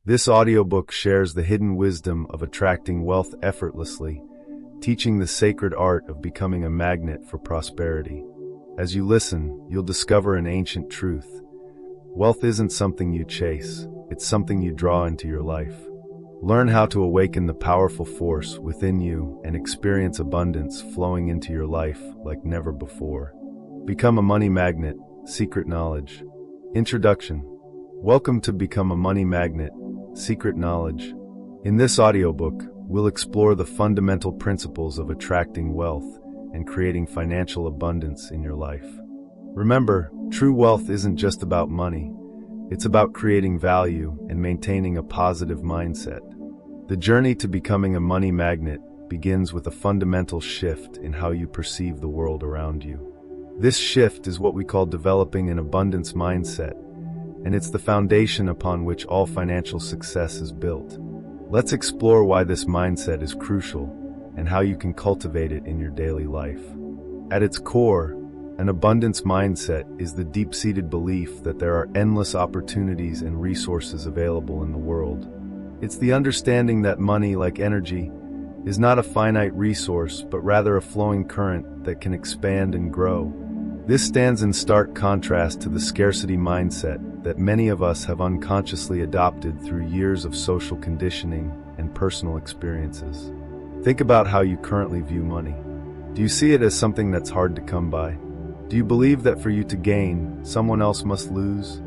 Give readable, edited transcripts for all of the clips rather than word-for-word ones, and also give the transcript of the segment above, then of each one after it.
This audiobook shares the hidden wisdom of attracting wealth effortlessly, teaching the sacred art of becoming a magnet for prosperity. As you listen, you'll discover an ancient truth. Wealth isn't something you chase, it's something you draw into your life. Learn how to awaken the powerful force within you and experience abundance flowing into your life like never before. Become a money magnet, secret knowledge. Introduction. Welcome to Become a Money Magnet, Secret Knowledge. In this audiobook, we'll explore the fundamental principles of attracting wealth and creating financial abundance in your life. Remember, true wealth isn't just about money. It's about creating value and maintaining a positive mindset. The journey to becoming a money magnet begins with a fundamental shift in how you perceive the world around you. This shift is what we call developing an abundance mindset, and it's the foundation upon which all financial success is built. Let's explore why this mindset is crucial and how you can cultivate it in your daily life. At its core, an abundance mindset is the deep-seated belief that there are endless opportunities and resources available in the world. It's the understanding that money, like energy, is not a finite resource, but rather a flowing current that can expand and grow. This stands in stark contrast to the scarcity mindset that many of us have unconsciously adopted through years of social conditioning and personal experiences. Think about how you currently view money. Do you see it as something that's hard to come by? Do you believe that for you to gain, someone else must lose?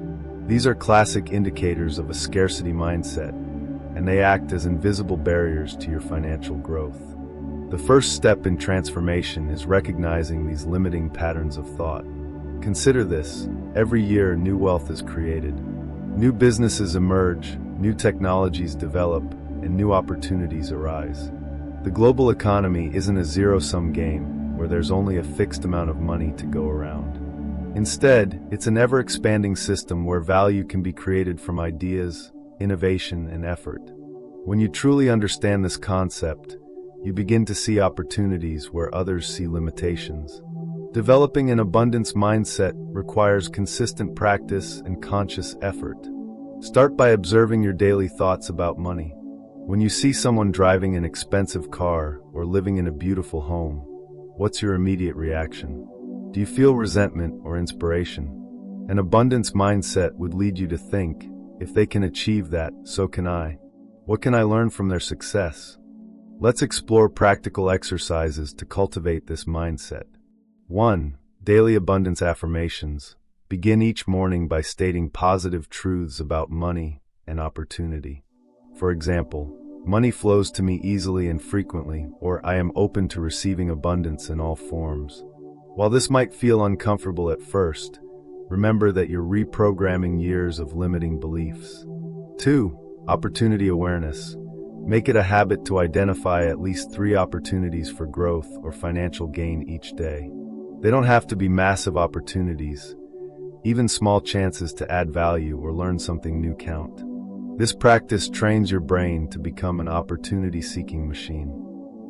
These are classic indicators of a scarcity mindset, and they act as invisible barriers to your financial growth. The first step in transformation is recognizing these limiting patterns of thought. Consider this: every year, new wealth is created. New businesses emerge, new technologies develop, and new opportunities arise. The global economy isn't a zero-sum game where there's only a fixed amount of money to go around. Instead, it's an ever-expanding system where value can be created from ideas, innovation, and effort. When you truly understand this concept, you begin to see opportunities where others see limitations. Developing an abundance mindset requires consistent practice and conscious effort. Start by observing your daily thoughts about money. When you see someone driving an expensive car or living in a beautiful home, what's your immediate reaction? Do you feel resentment or inspiration? An abundance mindset would lead you to think, if they can achieve that, so can I. What can I learn from their success? Let's explore practical exercises to cultivate this mindset. 1. Daily abundance affirmations. Begin each morning by stating positive truths about money and opportunity. For example, money flows to me easily and frequently, or I am open to receiving abundance in all forms. While this might feel uncomfortable at first, remember that you're reprogramming years of limiting beliefs. 2. Opportunity awareness. Make it a habit to identify at least 3 opportunities for growth or financial gain each day. They don't have to be massive opportunities. Even small chances to add value or learn something new count. This practice trains your brain to become an opportunity-seeking machine.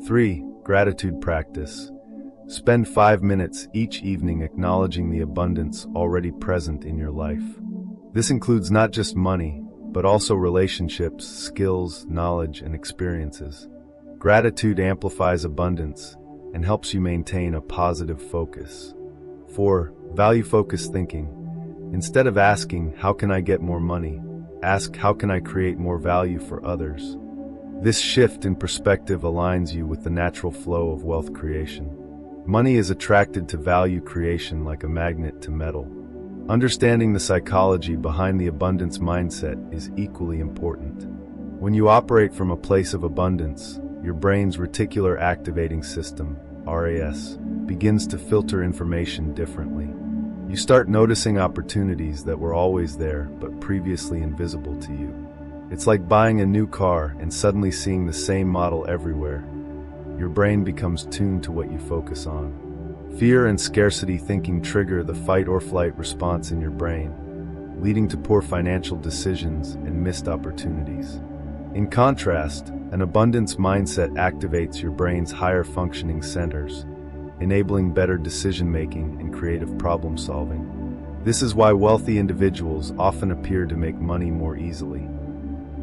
3. Gratitude practice. Spend 5 minutes each evening acknowledging the abundance already present in your life. This includes not just money, but also relationships, skills, knowledge, and experiences. Gratitude amplifies abundance and helps you maintain a positive focus. 4. Value-focused thinking. Instead of asking, how can I get more money? Ask, how can I create more value for others? This shift in perspective aligns you with the natural flow of wealth creation. Money is attracted to value creation like a magnet to metal. Understanding the psychology behind the abundance mindset is equally important. When you operate from a place of abundance, your brain's reticular activating system, RAS, begins to filter information differently. You start noticing opportunities that were always there but previously invisible to you. It's like buying a new car and suddenly seeing the same model everywhere. Your brain becomes tuned to what you focus on. Fear and scarcity thinking trigger the fight or flight response in your brain, leading to poor financial decisions and missed opportunities. In contrast, an abundance mindset activates your brain's higher functioning centers, enabling better decision-making and creative problem-solving. This is why wealthy individuals often appear to make money more easily.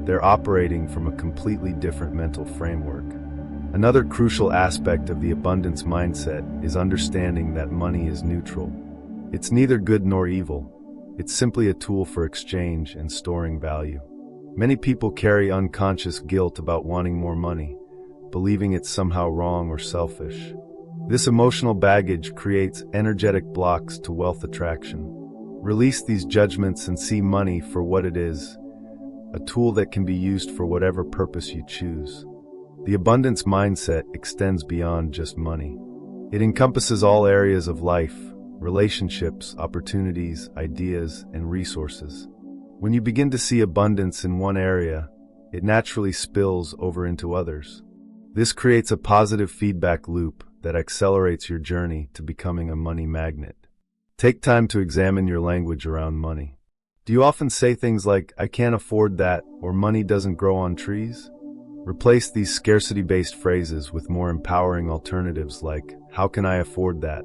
they're operating from a completely different mental framework. Another crucial aspect of the abundance mindset is understanding that money is neutral. It's neither good nor evil. It's simply a tool for exchange and storing value. Many people carry unconscious guilt about wanting more money, believing it's somehow wrong or selfish. This emotional baggage creates energetic blocks to wealth attraction. Release these judgments and see money for what it is, a tool that can be used for whatever purpose you choose. The abundance mindset extends beyond just money. It encompasses all areas of life, relationships, opportunities, ideas, and resources. When you begin to see abundance in one area, it naturally spills over into others. This creates a positive feedback loop that accelerates your journey to becoming a money magnet. Take time to examine your language around money. Do you often say things like, "I can't afford that," or "money doesn't grow on trees"? Replace these scarcity-based phrases with more empowering alternatives like, "How can I afford that?"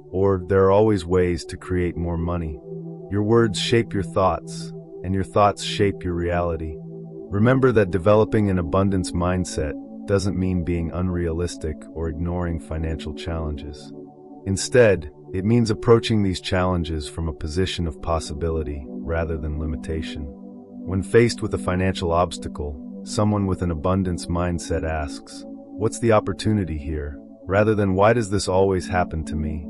Or, "There are always ways to create more money." Your words shape your thoughts, and your thoughts shape your reality. Remember that developing an abundance mindset doesn't mean being unrealistic or ignoring financial challenges. Instead, it means approaching these challenges from a position of possibility rather than limitation. When faced with a financial obstacle, someone with an abundance mindset asks, "What's the opportunity here?" rather than "Why does this always happen to me?"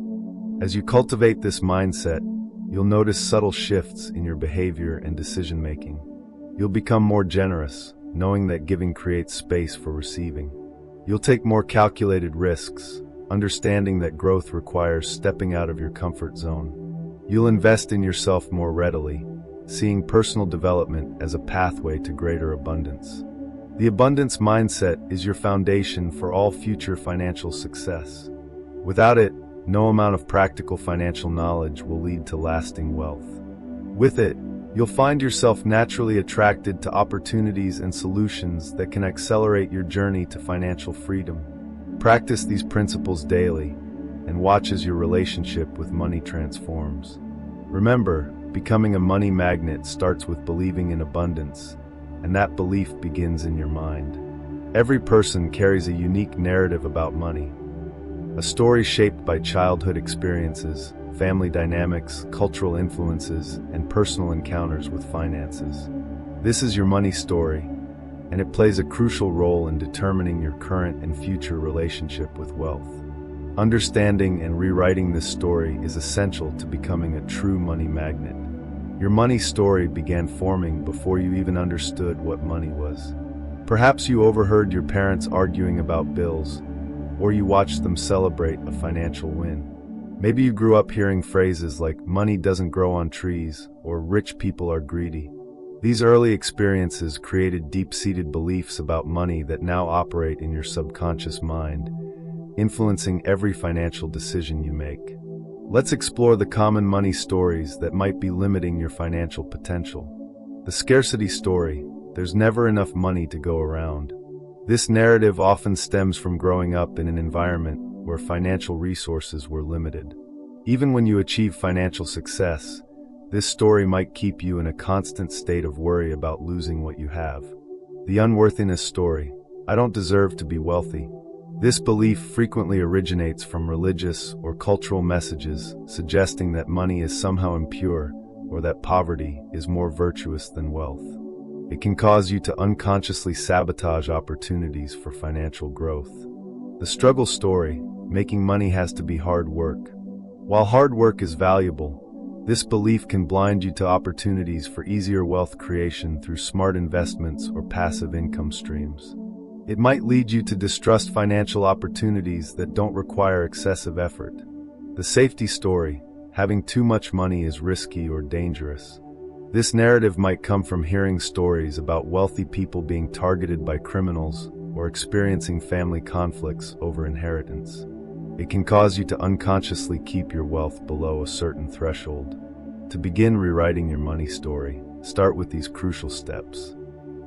As you cultivate this mindset, you'll notice subtle shifts in your behavior and decision-making. You'll become more generous, knowing that giving creates space for receiving. You'll take more calculated risks, understanding that growth requires stepping out of your comfort zone. You'll invest in yourself more readily, seeing personal development as a pathway to greater abundance. The abundance mindset is your foundation for all future financial success. Without it, no amount of practical financial knowledge will lead to lasting wealth. With it, you'll find yourself naturally attracted to opportunities and solutions that can accelerate your journey to financial freedom. Practice these principles daily, and watch as your relationship with money transforms. Remember, becoming a money magnet starts with believing in abundance, and that belief begins in your mind. Every person carries a unique narrative about money, a story shaped by childhood experiences, family dynamics, cultural influences, and personal encounters with finances. This is your money story, and it plays a crucial role in determining your current and future relationship with wealth. Understanding and rewriting this story is essential to becoming a true money magnet. Your money story began forming before you even understood what money was. Perhaps you overheard your parents arguing about bills, or you watched them celebrate a financial win. Maybe you grew up hearing phrases like "money doesn't grow on trees" or "rich people are greedy." These early experiences created deep-seated beliefs about money that now operate in your subconscious mind, influencing every financial decision you make. Let's explore the common money stories that might be limiting your financial potential. The scarcity story: there's never enough money to go around. This narrative often stems from growing up in an environment where financial resources were limited. Even when you achieve financial success, this story might keep you in a constant state of worry about losing what you have. The unworthiness story: I don't deserve to be wealthy. This belief frequently originates from religious or cultural messages suggesting that money is somehow impure or that poverty is more virtuous than wealth. It can cause you to unconsciously sabotage opportunities for financial growth. The struggle story: making money has to be hard work. While hard work is valuable, this belief can blind you to opportunities for easier wealth creation through smart investments or passive income streams. It might lead you to distrust financial opportunities that don't require excessive effort. The safety story: having too much money is risky or dangerous. This narrative might come from hearing stories about wealthy people being targeted by criminals or experiencing family conflicts over inheritance. It can cause you to unconsciously keep your wealth below a certain threshold. To begin rewriting your money story, start with these crucial steps.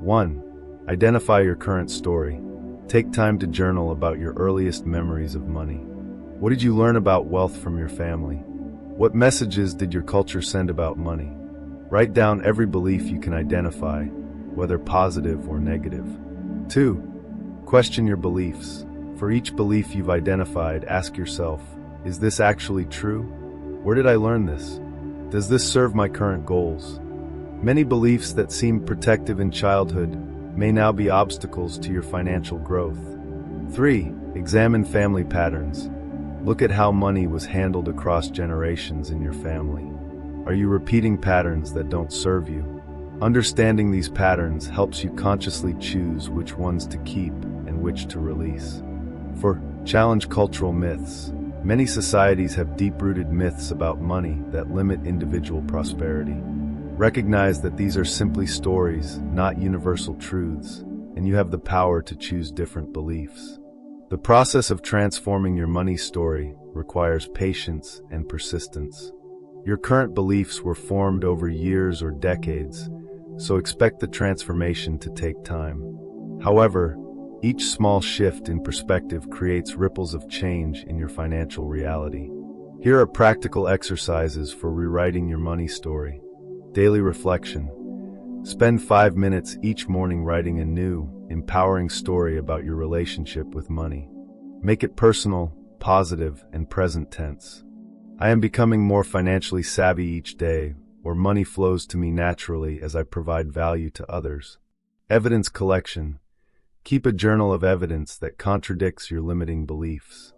1. Identify your current story. Take time to journal about your earliest memories of money. What did you learn about wealth from your family? What messages did your culture send about money? Write down every belief you can identify, whether positive or negative. 2. Question your beliefs. For each belief you've identified, ask yourself, is this actually true? Where did I learn this? Does this serve my current goals? Many beliefs that seemed protective in childhood may now be obstacles to your financial growth. 3. Examine family patterns. Look at how money was handled across generations in your family. Are you repeating patterns that don't serve you? Understanding these patterns helps you consciously choose which ones to keep and which to release. 4. Challenge cultural myths. Many societies have deep-rooted myths about money that limit individual prosperity. Recognize that these are simply stories, not universal truths, and you have the power to choose different beliefs. The process of transforming your money story requires patience and persistence. Your current beliefs were formed over years or decades, so expect the transformation to take time. However, each small shift in perspective creates ripples of change in your financial reality. Here are practical exercises for rewriting your money story. Daily reflection. Spend 5 minutes each morning writing a new, empowering story about your relationship with money. Make it personal, positive, and present tense. I am becoming more financially savvy each day, or money flows to me naturally as I provide value to others. Evidence collection. Keep a journal of evidence that contradicts your limiting beliefs.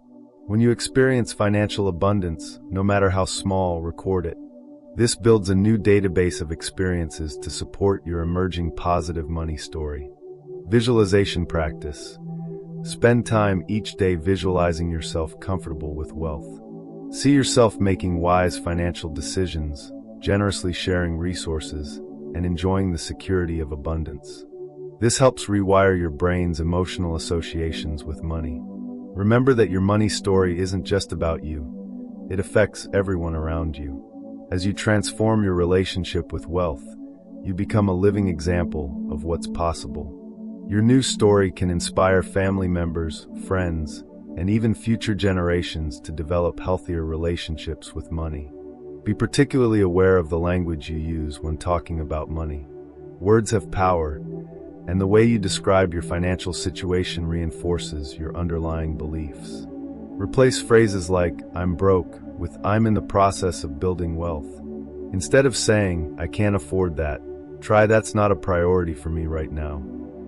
When you experience financial abundance, no matter how small, record it. This builds a new database of experiences to support your emerging positive money story. Visualization practice. Spend time each day visualizing yourself comfortable with wealth. See yourself making wise financial decisions, generously sharing resources, and enjoying the security of abundance. This helps rewire your brain's emotional associations with money. Remember that your money story isn't just about you. It affects everyone around you. As you transform your relationship with wealth, you become a living example of what's possible. Your new story can inspire family members, friends, and even future generations to develop healthier relationships with money. Be particularly aware of the language you use when talking about money. Words have power, and the way you describe your financial situation reinforces your underlying beliefs. Replace phrases like, "I'm broke," with "I'm in the process of building wealth." Instead of saying, "I can't afford that," try "That's not a priority for me right now."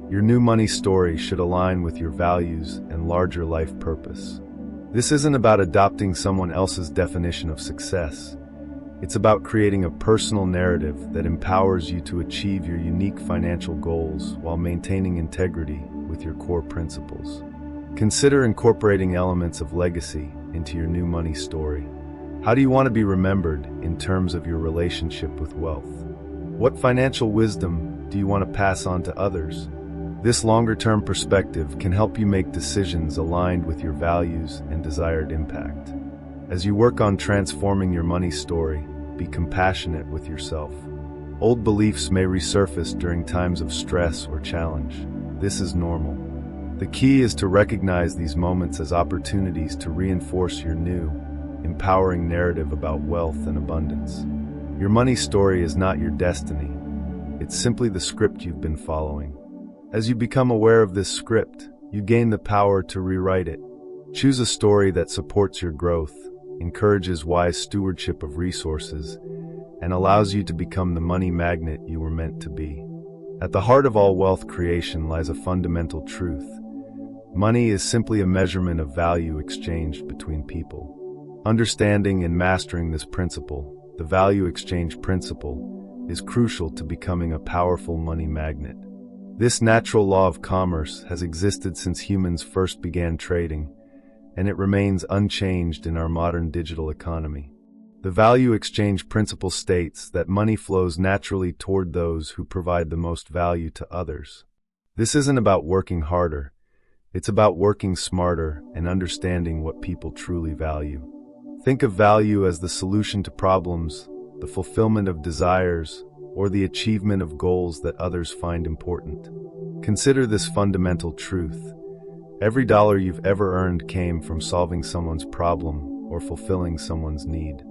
Your new money story should align with your values and larger life purpose. This isn't about adopting someone else's definition of success. It's about creating a personal narrative that empowers you to achieve your unique financial goals while maintaining integrity with your core principles. Consider incorporating elements of legacy into your new money story. How do you want to be remembered in terms of your relationship with wealth? What financial wisdom do you want to pass on to others? This longer-term perspective can help you make decisions aligned with your values and desired impact. As you work on transforming your money story, be compassionate with yourself. Old beliefs may resurface during times of stress or challenge. This is normal. The key is to recognize these moments as opportunities to reinforce your new, empowering narrative about wealth and abundance. Your money story is not your destiny. It's simply the script you've been following. As you become aware of this script, you gain the power to rewrite it. Choose a story that supports your growth, encourages wise stewardship of resources, and allows you to become the money magnet you were meant to be. At the heart of all wealth creation lies a fundamental truth. Money is simply a measurement of value exchanged between people. Understanding and mastering this principle, the value exchange principle, is crucial to becoming a powerful money magnet. This natural law of commerce has existed since humans first began trading, and it remains unchanged in our modern digital economy. The value exchange principle states that money flows naturally toward those who provide the most value to others. This isn't about working harder. It's about working smarter and understanding what people truly value. Think of value as the solution to problems, the fulfillment of desires, or the achievement of goals that others find important. Consider this fundamental truth. Every dollar you've ever earned came from solving someone's problem or fulfilling someone's need.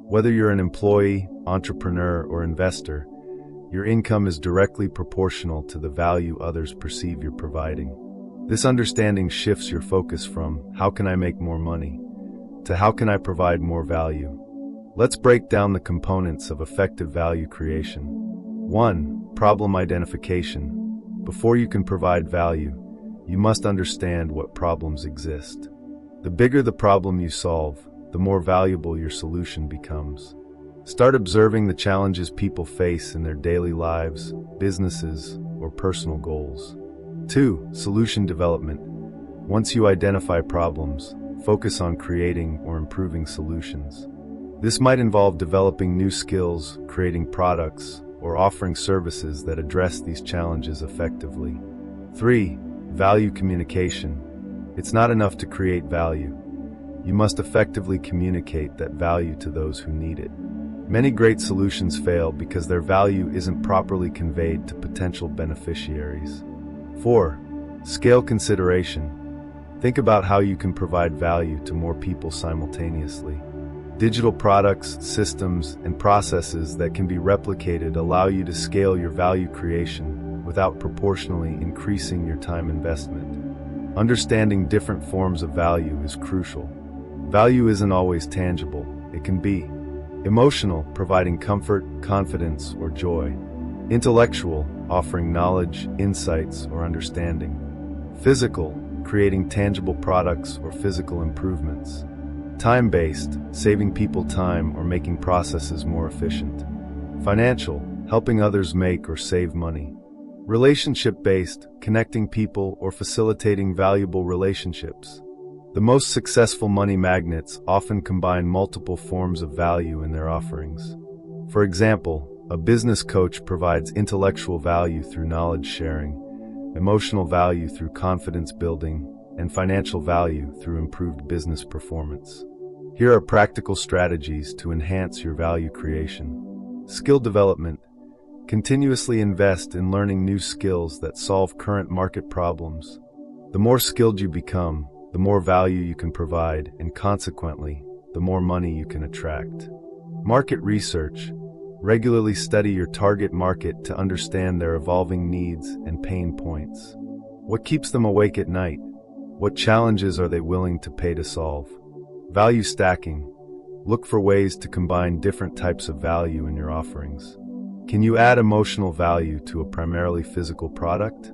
Whether you're an employee, entrepreneur, or investor, Your income is directly proportional to the value others perceive you're providing. This understanding shifts your focus from, how can I make more money, to how can I provide more value? Let's break down the components of effective value creation. 1. Problem identification. Before you can provide value, you must understand what problems exist. The bigger the problem you solve, the more valuable your solution becomes. Start observing the challenges people face in their daily lives, businesses, or personal goals. 2. Solution development. Once you identify problems, focus on creating or improving solutions. This might involve developing new skills, creating products, or offering services that address these challenges effectively. 3. Value communication. It's not enough to create value. You must effectively communicate that value to those who need it. Many great solutions fail because their value isn't properly conveyed to potential beneficiaries. 4. Scale consideration. Think about how you can provide value to more people simultaneously. Digital products, systems, and processes that can be replicated allow you to scale your value creation without proportionally increasing your time investment. Understanding different forms of value is crucial. Value isn't always tangible. It can be emotional, providing comfort, confidence, or joy. Intellectual, offering knowledge, insights, or understanding. Physical, creating tangible products or physical improvements. Time-based, saving people time or making processes more efficient. Financial, helping others make or save money. Relationship-based, connecting people or facilitating valuable relationships. The most successful money magnets often combine multiple forms of value in their offerings. For example, a business coach provides intellectual value through knowledge sharing, emotional value through confidence building, and financial value through improved business performance. Here are practical strategies to enhance your value creation. Skill development. Continuously invest in learning new skills that solve current market problems. The more skilled you become, the more value you can provide, and consequently, the more money you can attract. Market research. Regularly study your target market to understand their evolving needs and pain points. What keeps them awake at night? What challenges are they willing to pay to solve? Value stacking. Look for ways to combine different types of value in your offerings. Can you add emotional value to a primarily physical product?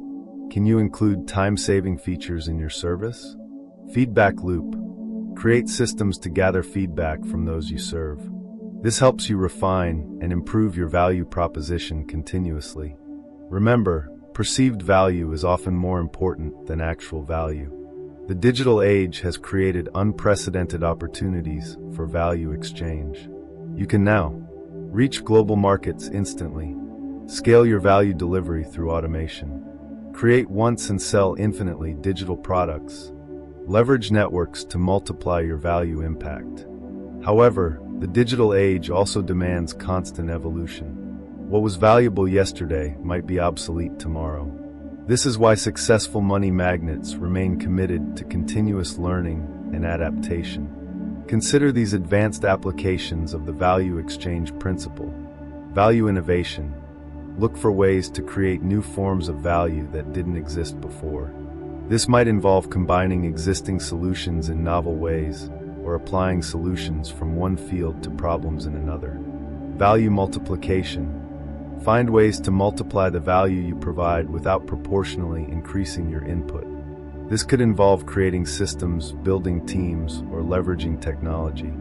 Can you include time-saving features in your service? Feedback loop. Create systems to gather feedback from those you serve. This helps you refine and improve your value proposition continuously. Remember, perceived value is often more important than actual value. The digital age has created unprecedented opportunities for value exchange. You can now reach global markets instantly, scale your value delivery through automation, create once and sell infinitely digital products, leverage networks to multiply your value impact. However, the digital age also demands constant evolution. What was valuable yesterday might be obsolete tomorrow. This is why successful money magnets remain committed to continuous learning and adaptation. Consider these advanced applications of the value exchange principle. Value innovation. Look for ways to create new forms of value that didn't exist before. This might involve combining existing solutions in novel ways, or applying solutions from one field to problems in another. Value multiplication. Find ways to multiply the value you provide without proportionally increasing your input. This could involve creating systems, building teams, or leveraging technology.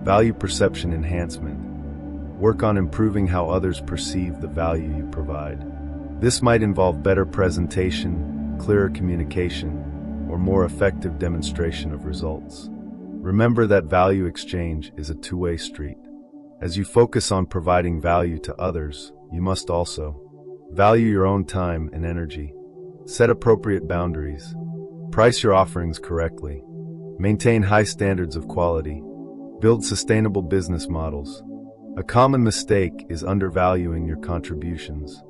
Value perception enhancement. Work on improving how others perceive the value you provide. This might involve better presentation, clearer communication, or more effective demonstration of results. Remember that value exchange is a two-way street. As you focus on providing value to others, you must also value your own time and energy. Set appropriate boundaries. Price your offerings correctly. Maintain high standards of quality. Build sustainable business models. A common mistake is undervaluing your contributions.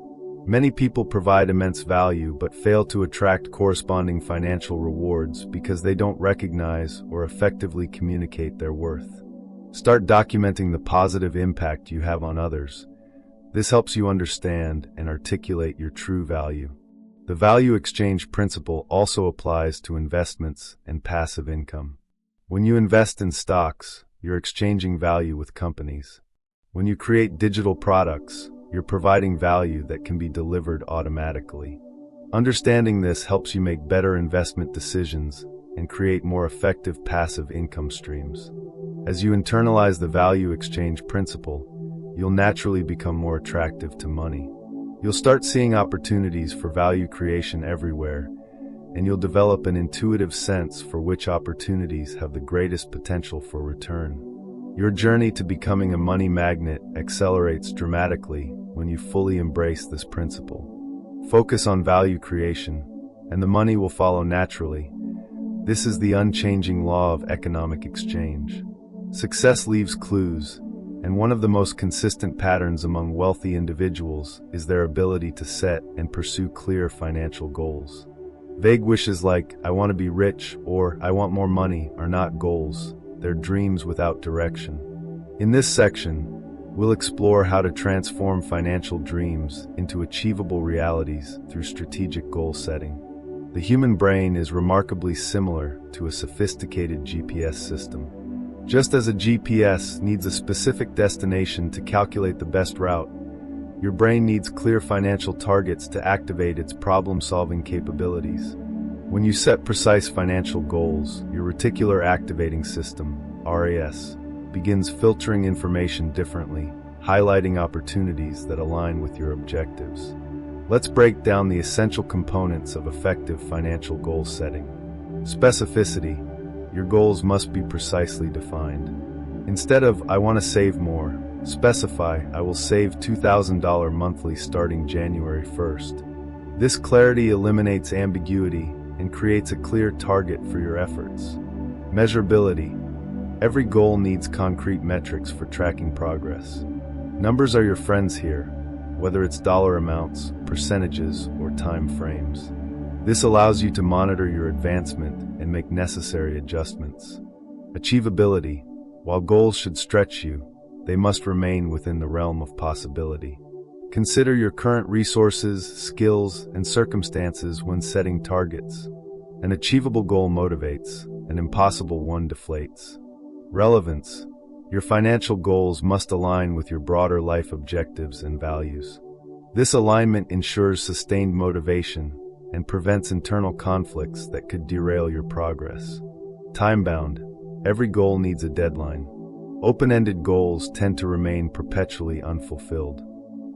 Many people provide immense value but fail to attract corresponding financial rewards because they don't recognize or effectively communicate their worth. Start documenting the positive impact you have on others. This helps you understand and articulate your true value. The value exchange principle also applies to investments and passive income. When you invest in stocks, you're exchanging value with companies. When you create digital products, you're providing value that can be delivered automatically. Understanding this helps you make better investment decisions and create more effective passive income streams. As you internalize the value exchange principle, you'll naturally become more attractive to money. You'll start seeing opportunities for value creation everywhere, and you'll develop an intuitive sense for which opportunities have the greatest potential for return. Your journey to becoming a money magnet accelerates dramatically when you fully embrace this principle. Focus on value creation, and the money will follow naturally. This is the unchanging law of economic exchange. Success leaves clues, and one of the most consistent patterns among wealthy individuals is their ability to set and pursue clear financial goals. Vague wishes like, "I want to be rich" or "I want more money" are not goals, they're dreams without direction. In this section, we'll explore how to transform financial dreams into achievable realities through strategic goal setting. The human brain is remarkably similar to a sophisticated GPS system. Just as a GPS needs a specific destination to calculate the best route, your brain needs clear financial targets to activate its problem-solving capabilities. When you set precise financial goals, your reticular activating system, RAS, begins filtering information differently, highlighting opportunities that align with your objectives. Let's break down the essential components of effective financial goal setting. Specificity. Your goals must be precisely defined. Instead of "I want to save more," specify "I will save $2,000 monthly starting January 1st. This clarity eliminates ambiguity and creates a clear target for your efforts. Measurability. Every goal needs concrete metrics for tracking progress. Numbers are your friends here, whether it's dollar amounts, percentages, or time frames. This allows you to monitor your advancement and make necessary adjustments. Achievability. While goals should stretch you, they must remain within the realm of possibility. Consider your current resources, skills, and circumstances when setting targets. An achievable goal motivates, an impossible one deflates. Relevance. Your financial goals must align with your broader life objectives and values. This alignment ensures sustained motivation and prevents internal conflicts that could derail your progress. Time-bound. Every goal needs a deadline. Open-ended goals tend to remain perpetually unfulfilled.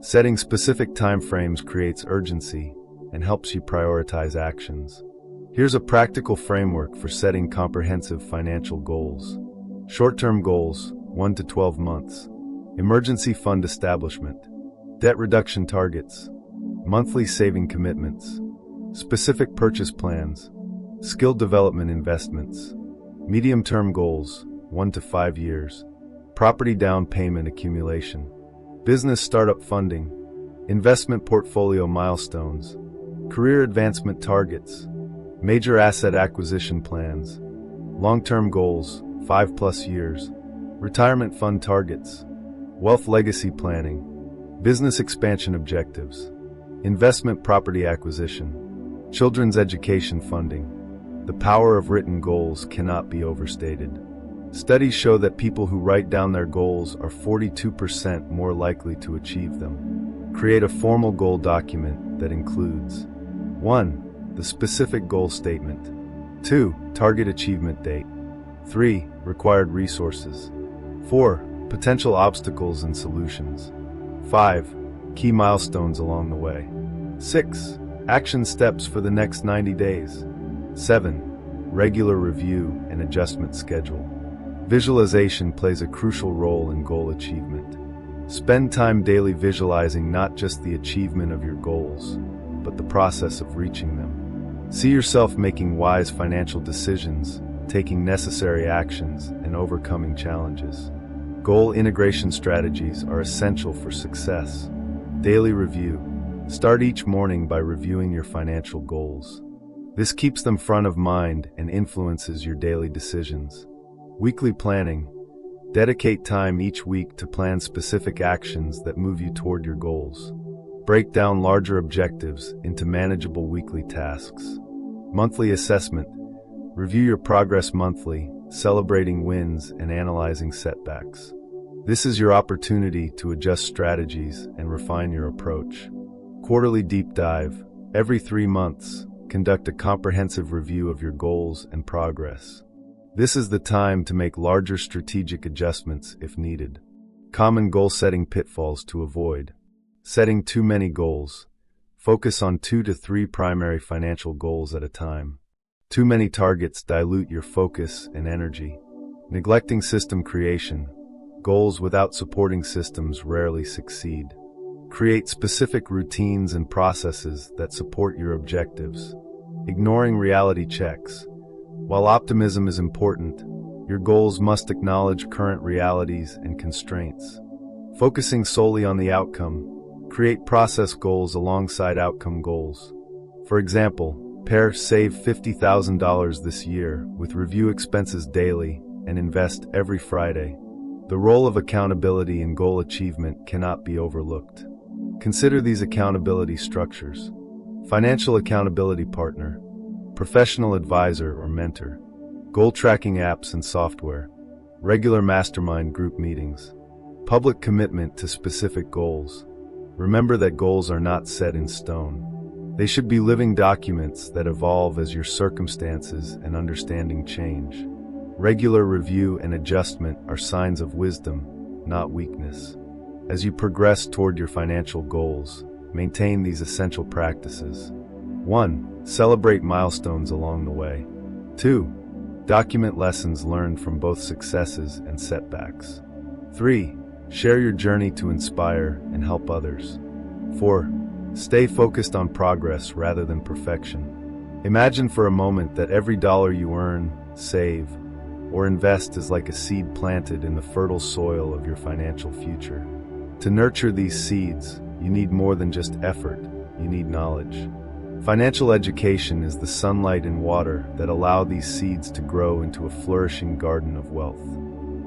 Setting specific timeframes creates urgency and helps you prioritize actions. Here's a practical framework for setting comprehensive financial goals. Short-term goals, 1 to 12 months. Emergency fund establishment. Debt reduction targets. Monthly saving commitments. Specific purchase plans. Skill development investments. Medium-term goals, 1 to 5 years. Property down payment accumulation. Business startup funding. Investment portfolio milestones. Career advancement targets. Major asset acquisition plans. Long-term goals, 5+ years. Retirement fund targets. Wealth legacy planning. Business expansion objectives. Investment property acquisition. Children's education funding. The power of written goals cannot be overstated. Studies show that people who write down their goals are 42% more likely to achieve them. Create a formal goal document that includes 1. The specific goal statement. 2. Target achievement date. 3. Required resources. 4. Potential obstacles and solutions. 5. Key milestones along the way. 6. Action steps for the next 90 days. 7. Regular review and adjustment schedule. Visualization plays a crucial role in goal achievement. Spend time daily visualizing not just the achievement of your goals, but the process of reaching them. See yourself making wise financial decisions, taking necessary actions, and overcoming challenges. Goal integration strategies are essential for success. Daily review. Start each morning by reviewing your financial goals. This keeps them front of mind and influences your daily decisions. Weekly planning. Dedicate time each week to plan specific actions that move you toward your goals. Break down larger objectives into manageable weekly tasks. Monthly assessment. Review your progress monthly, celebrating wins and analyzing setbacks. This is your opportunity to adjust strategies and refine your approach. Quarterly deep dive. Every 3 months, conduct a comprehensive review of your goals and progress. This is the time to make larger strategic adjustments if needed. Common goal-setting pitfalls to avoid. Setting too many goals. Focus on 2 to 3 primary financial goals at a time. Too many targets dilute your focus and energy. Neglecting system creation. Goals without supporting systems rarely succeed. Create specific routines and processes that support your objectives. Ignoring reality checks. While optimism is important, your goals must acknowledge current realities and constraints. Focusing solely on the outcome, create process goals alongside outcome goals. For example, pair save $50,000 this year with review expenses daily and invest every Friday. The role of accountability in goal achievement cannot be overlooked. Consider these accountability structures. Financial accountability partner, professional advisor or mentor, goal tracking apps and software, regular mastermind group meetings, public commitment to specific goals. Remember that goals are not set in stone. They should be living documents that evolve as your circumstances and understanding change. Regular review and adjustment are signs of wisdom, not weakness. As you progress toward your financial goals, maintain these essential practices. 1. Celebrate milestones along the way. 2. Document lessons learned from both successes and setbacks. 3. Share your journey to inspire and help others. 4. Stay focused on progress rather than perfection. Imagine for a moment that every dollar you earn, save, or invest is like a seed planted in the fertile soil of your financial future. To nurture these seeds, you need more than just effort, you need knowledge. Financial education is the sunlight and water that allow these seeds to grow into a flourishing garden of wealth.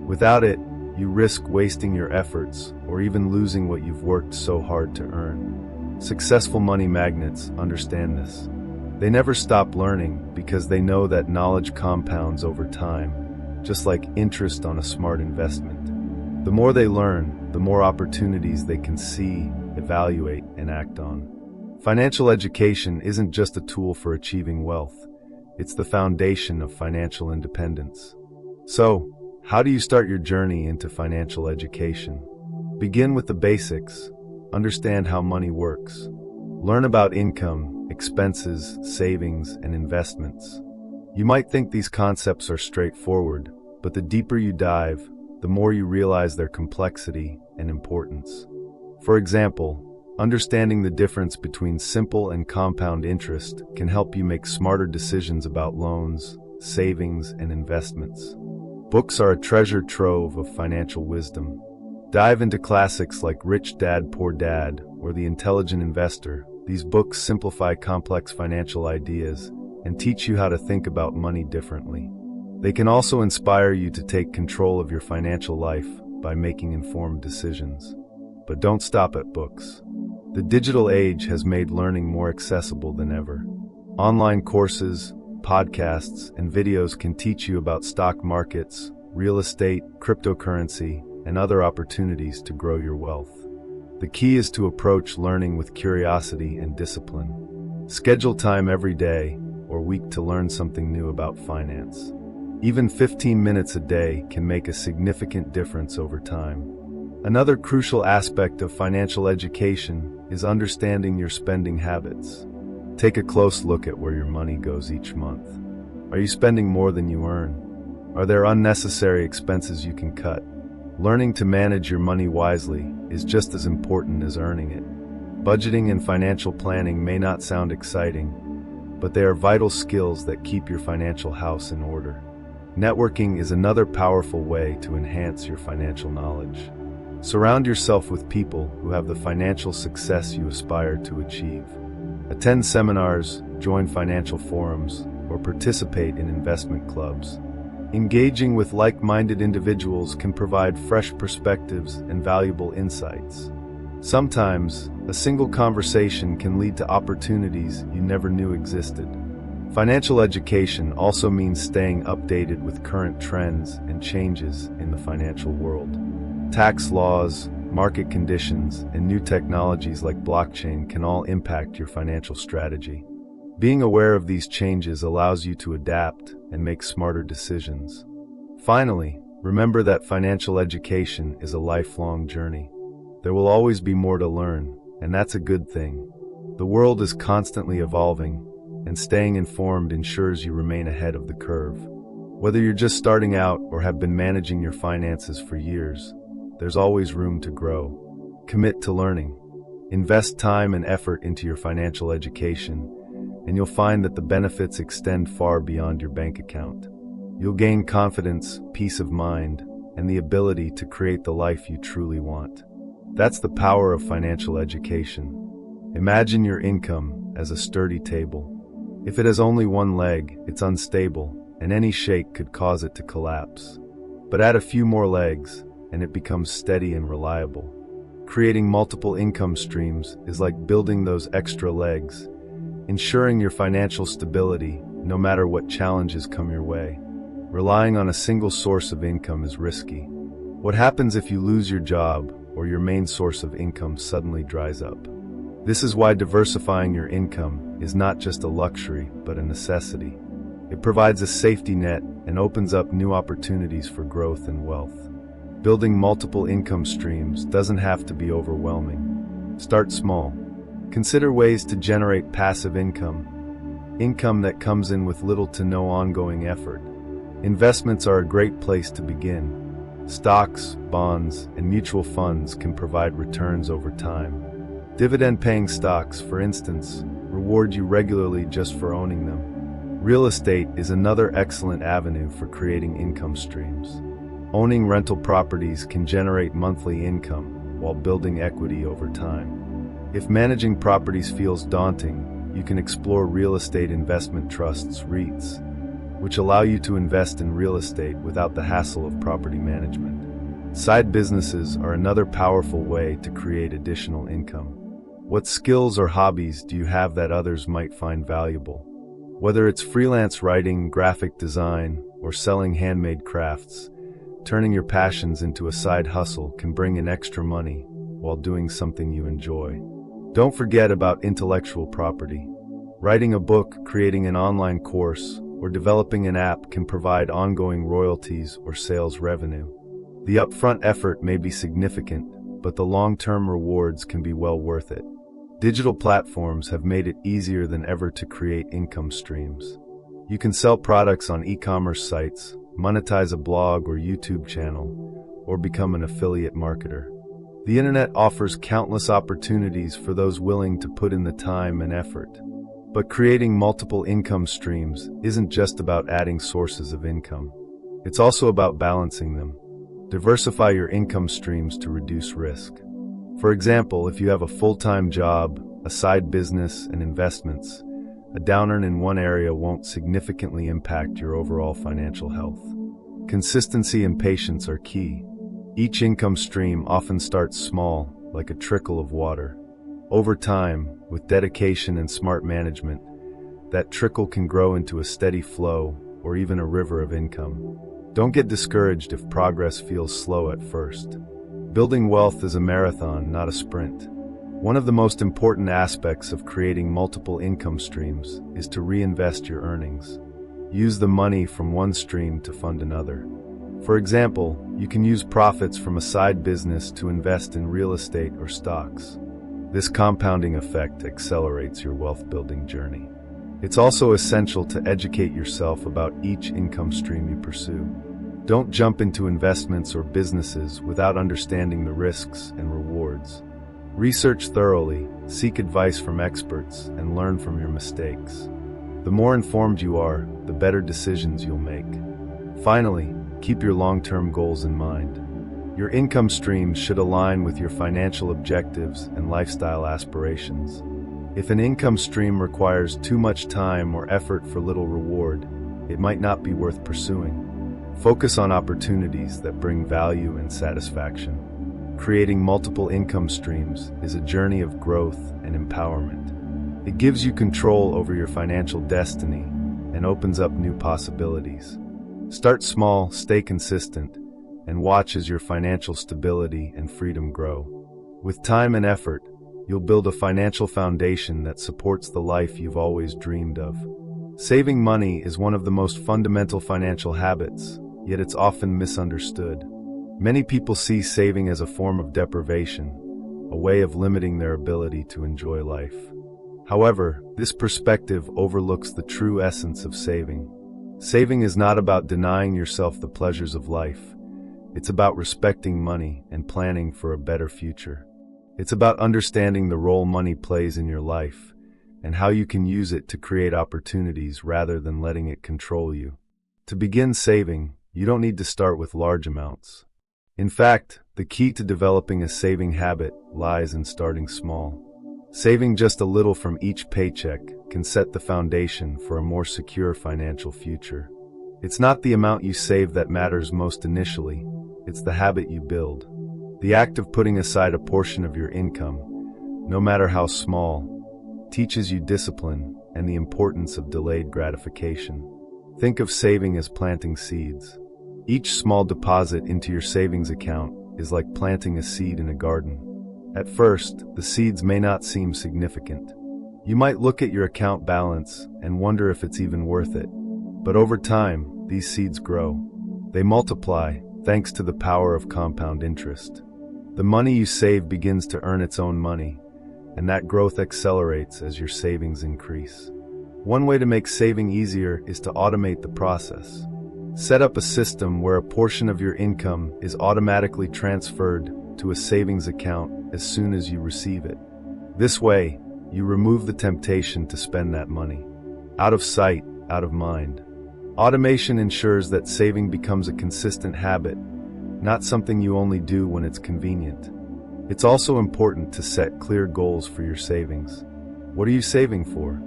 Without it, you risk wasting your efforts or even losing what you've worked so hard to earn. Successful money magnets understand this. They never stop learning because they know that knowledge compounds over time, just like interest on a smart investment. The more they learn, the more opportunities they can see, evaluate, and act on. Financial education isn't just a tool for achieving wealth, it's the foundation of financial independence. So, how do you start your journey into financial education? Begin with the basics. Understand how money works. Learn about income, expenses, savings, and investments. You might think these concepts are straightforward, but the deeper you dive, the more you realize their complexity and importance. For example, understanding the difference between simple and compound interest can help you make smarter decisions about loans, savings, and investments. Books are a treasure trove of financial wisdom. Dive into classics like Rich Dad, Poor Dad or The Intelligent Investor. These books simplify complex financial ideas and teach you how to think about money differently. They can also inspire you to take control of your financial life by making informed decisions. But don't stop at books. The digital age has made learning more accessible than ever. Online courses, podcasts, and videos can teach you about stock markets, real estate, cryptocurrency, and other opportunities to grow your wealth. The key is to approach learning with curiosity and discipline. Schedule time every day or week to learn something new about finance. Even 15 minutes a day can make a significant difference over time. Another crucial aspect of financial education is understanding your spending habits. Take a close look at where your money goes each month. Are you spending more than you earn? Are there unnecessary expenses you can cut? Learning to manage your money wisely is just as important as earning it. Budgeting and financial planning may not sound exciting, but they are vital skills that keep your financial house in order. Networking is another powerful way to enhance your financial knowledge. Surround yourself with people who have the financial success you aspire to achieve. Attend seminars, join financial forums, or participate in investment clubs. Engaging with like-minded individuals can provide fresh perspectives and valuable insights. Sometimes, a single conversation can lead to opportunities you never knew existed. Financial education also means staying updated with current trends and changes in the financial world. Tax laws, market conditions, and new technologies like blockchain can all impact your financial strategy. Being aware of these changes allows you to adapt and make smarter decisions. Finally, remember that financial education is a lifelong journey. There will always be more to learn, and that's a good thing. The world is constantly evolving, and staying informed ensures you remain ahead of the curve. Whether you're just starting out or have been managing your finances for years, there's always room to grow. Commit to learning. Invest time and effort into your financial education, and you'll find that the benefits extend far beyond your bank account. You'll gain confidence, peace of mind, and the ability to create the life you truly want. That's the power of financial education. Imagine your income as a sturdy table. If it has only one leg, it's unstable, and any shake could cause it to collapse. But add a few more legs, and it becomes steady and reliable. Creating multiple income streams is like building those extra legs, ensuring your financial stability no matter what challenges come your way. Relying on a single source of income is risky. What happens if you lose your job or your main source of income suddenly dries up? This is why diversifying your income is not just a luxury, but a necessity. It provides a safety net and opens up new opportunities for growth and wealth. Building multiple income streams doesn't have to be overwhelming. Start small. Consider ways to generate passive income that comes in with little to no ongoing effort. Investments are a great place to begin. Stocks, bonds, and mutual funds can provide returns over time. Dividend-paying stocks, for instance, reward you regularly just for owning them. Real estate is another excellent avenue for creating income streams. Owning rental properties can generate monthly income while building equity over time. If managing properties feels daunting, you can explore real estate investment trusts, REITs, which allow you to invest in real estate without the hassle of property management. Side businesses are another powerful way to create additional income. What skills or hobbies do you have that others might find valuable? Whether it's freelance writing, graphic design, or selling handmade crafts, turning your passions into a side hustle can bring in extra money while doing something you enjoy. Don't forget about intellectual property. Writing a book, creating an online course, or developing an app can provide ongoing royalties or sales revenue. The upfront effort may be significant, but the long-term rewards can be well worth it. Digital platforms have made it easier than ever to create income streams. You can sell products on e-commerce sites, monetize a blog or YouTube channel, or become an affiliate marketer. The internet offers countless opportunities for those willing to put in the time and effort. But creating multiple income streams isn't just about adding sources of income. It's also about balancing them. Diversify your income streams to reduce risk. For example, if you have a full-time job, a side business, and investments, a downturn in one area won't significantly impact your overall financial health. Consistency and patience are key. Each income stream often starts small, like a trickle of water. Over time, with dedication and smart management, that trickle can grow into a steady flow or even a river of income. Don't get discouraged if progress feels slow at first. Building wealth is a marathon, not a sprint. One of the most important aspects of creating multiple income streams is to reinvest your earnings. Use the money from one stream to fund another. For example, you can use profits from a side business to invest in real estate or stocks. This compounding effect accelerates your wealth-building journey. It's also essential to educate yourself about each income stream you pursue. Don't jump into investments or businesses without understanding the risks and rewards. Research thoroughly, seek advice from experts, and learn from your mistakes. The more informed you are, the better decisions you'll make. Finally, keep your long-term goals in mind. Your income streams should align with your financial objectives and lifestyle aspirations. If an income stream requires too much time or effort for little reward, it might not be worth pursuing. Focus on opportunities that bring value and satisfaction. Creating multiple income streams is a journey of growth and empowerment. It gives you control over your financial destiny and opens up new possibilities. Start small, stay consistent, and watch as your financial stability and freedom grow. With time and effort, you'll build a financial foundation that supports the life you've always dreamed of. Saving money is one of the most fundamental financial habits, yet it's often misunderstood. Many people see saving as a form of deprivation, a way of limiting their ability to enjoy life. However, this perspective overlooks the true essence of saving. Saving is not about denying yourself the pleasures of life. It's about respecting money and planning for a better future. It's about understanding the role money plays in your life and how you can use it to create opportunities rather than letting it control you. To begin saving, you don't need to start with large amounts. In fact, the key to developing a saving habit lies in starting small. Saving just a little from each paycheck can set the foundation for a more secure financial future. It's not the amount you save that matters most initially, it's the habit you build. The act of putting aside a portion of your income, no matter how small, teaches you discipline and the importance of delayed gratification. Think of saving as planting seeds. Each small deposit into your savings account is like planting a seed in a garden. At first, the seeds may not seem significant. You might look at your account balance and wonder if it's even worth it. But over time, these seeds grow. They multiply, thanks to the power of compound interest. The money you save begins to earn its own money, and that growth accelerates as your savings increase. One way to make saving easier is to automate the process. Set up a system where a portion of your income is automatically transferred to a savings account as soon as you receive it. This way, you remove the temptation to spend that money. Out of sight, out of mind. Automation ensures that saving becomes a consistent habit, not something you only do when it's convenient. It's also important to set clear goals for your savings. What are you saving for?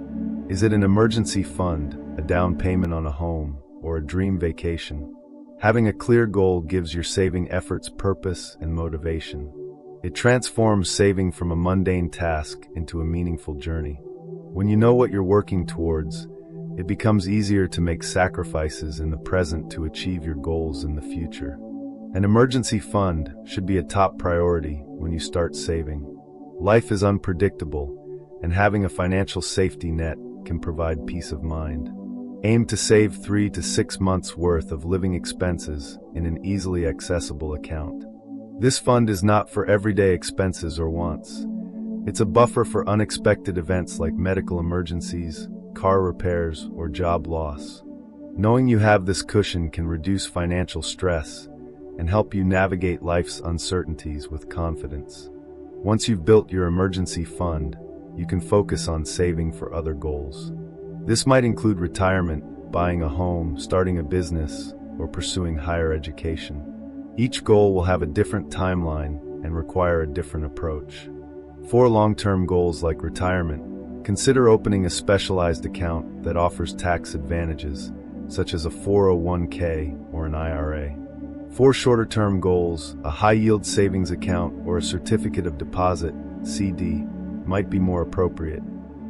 Is it an emergency fund, a down payment on a home, or a dream vacation? Having a clear goal gives your saving efforts purpose and motivation. It transforms saving from a mundane task into a meaningful journey. When you know what you're working towards, it becomes easier to make sacrifices in the present to achieve your goals in the future. An emergency fund should be a top priority when you start saving. Life is unpredictable, and having a financial safety net can provide peace of mind. Aim to save 3 to 6 months' worth of living expenses in an easily accessible account. This fund is not for everyday expenses or wants. It's a buffer for unexpected events like medical emergencies, car repairs, or job loss. Knowing you have this cushion can reduce financial stress and help you navigate life's uncertainties with confidence. Once you've built your emergency fund, you can focus on saving for other goals. This might include retirement, buying a home, starting a business, or pursuing higher education. Each goal will have a different timeline and require a different approach. For long-term goals like retirement, consider opening a specialized account that offers tax advantages, such as a 401k or an IRA. For shorter-term goals, a high-yield savings account or a certificate of deposit, CD, might be more appropriate.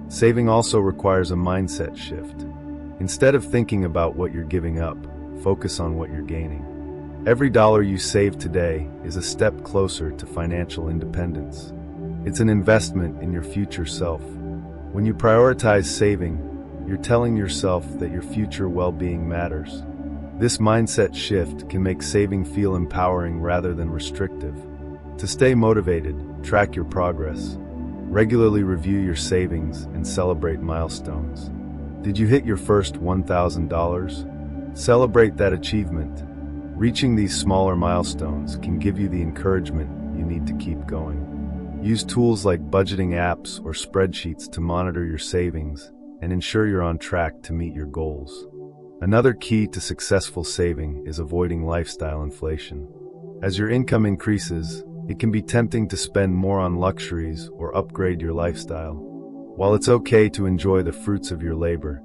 Saving also requires a mindset shift. Instead of thinking about what you're giving up, focus on what you're gaining. Every dollar you save today is a step closer to financial independence. It's an investment in your future self. When you prioritize saving, you're telling yourself that your future well-being matters. This mindset shift can make saving feel empowering rather than restrictive. To stay motivated, track your progress. Regularly review your savings and celebrate milestones. Did you hit your first $1,000? Celebrate that achievement. Reaching these smaller milestones can give you the encouragement you need to keep going. Use tools like budgeting apps or spreadsheets to monitor your savings and ensure you're on track to meet your goals. Another key to successful saving is avoiding lifestyle inflation. As your income increases, it can be tempting to spend more on luxuries or upgrade your lifestyle. While it's okay to enjoy the fruits of your labor,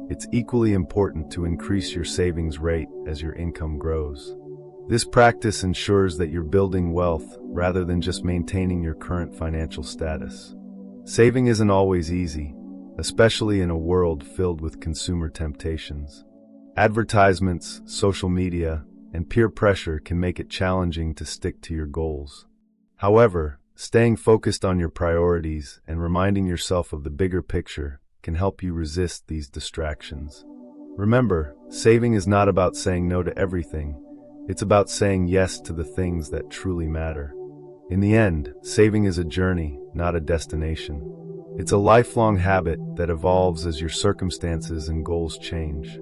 it's equally important to increase your savings rate as your income grows. This practice ensures that you're building wealth rather than just maintaining your current financial status. Saving isn't always easy, especially in a world filled with consumer temptations. Advertisements, social media, and peer pressure can make it challenging to stick to your goals. However, staying focused on your priorities and reminding yourself of the bigger picture can help you resist these distractions. Remember, saving is not about saying no to everything. It's about saying yes to the things that truly matter. In the end, saving is a journey, not a destination. It's a lifelong habit that evolves as your circumstances and goals change.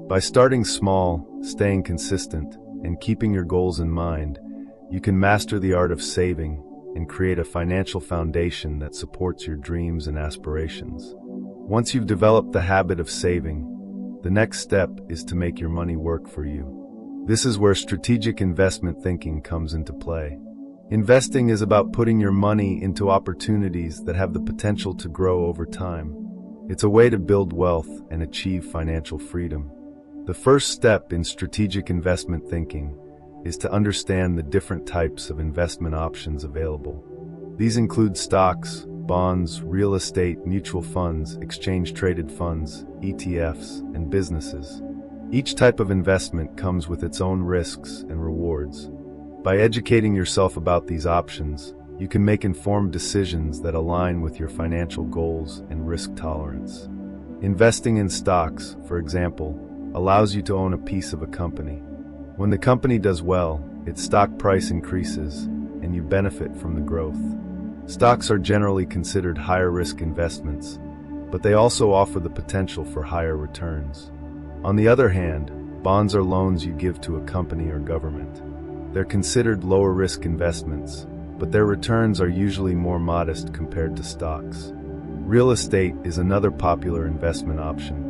By starting small, staying consistent, and keeping your goals in mind, you can master the art of saving and create a financial foundation that supports your dreams and aspirations. Once you've developed the habit of saving, the next step is to make your money work for you. This is where strategic investment thinking comes into play. Investing is about putting your money into opportunities that have the potential to grow over time. It's a way to build wealth and achieve financial freedom. The first step in strategic investment thinking is to understand the different types of investment options available. These include stocks, bonds, real estate, mutual funds, exchange-traded funds, ETFs, and businesses. Each type of investment comes with its own risks and rewards. By educating yourself about these options, you can make informed decisions that align with your financial goals and risk tolerance. Investing in stocks, for example, allows you to own a piece of a company. When the company does well, its stock price increases, and you benefit from the growth. Stocks are generally considered higher-risk investments, but they also offer the potential for higher returns. On the other hand, bonds are loans you give to a company or government. They're considered lower-risk investments, but their returns are usually more modest compared to stocks. Real estate is another popular investment option.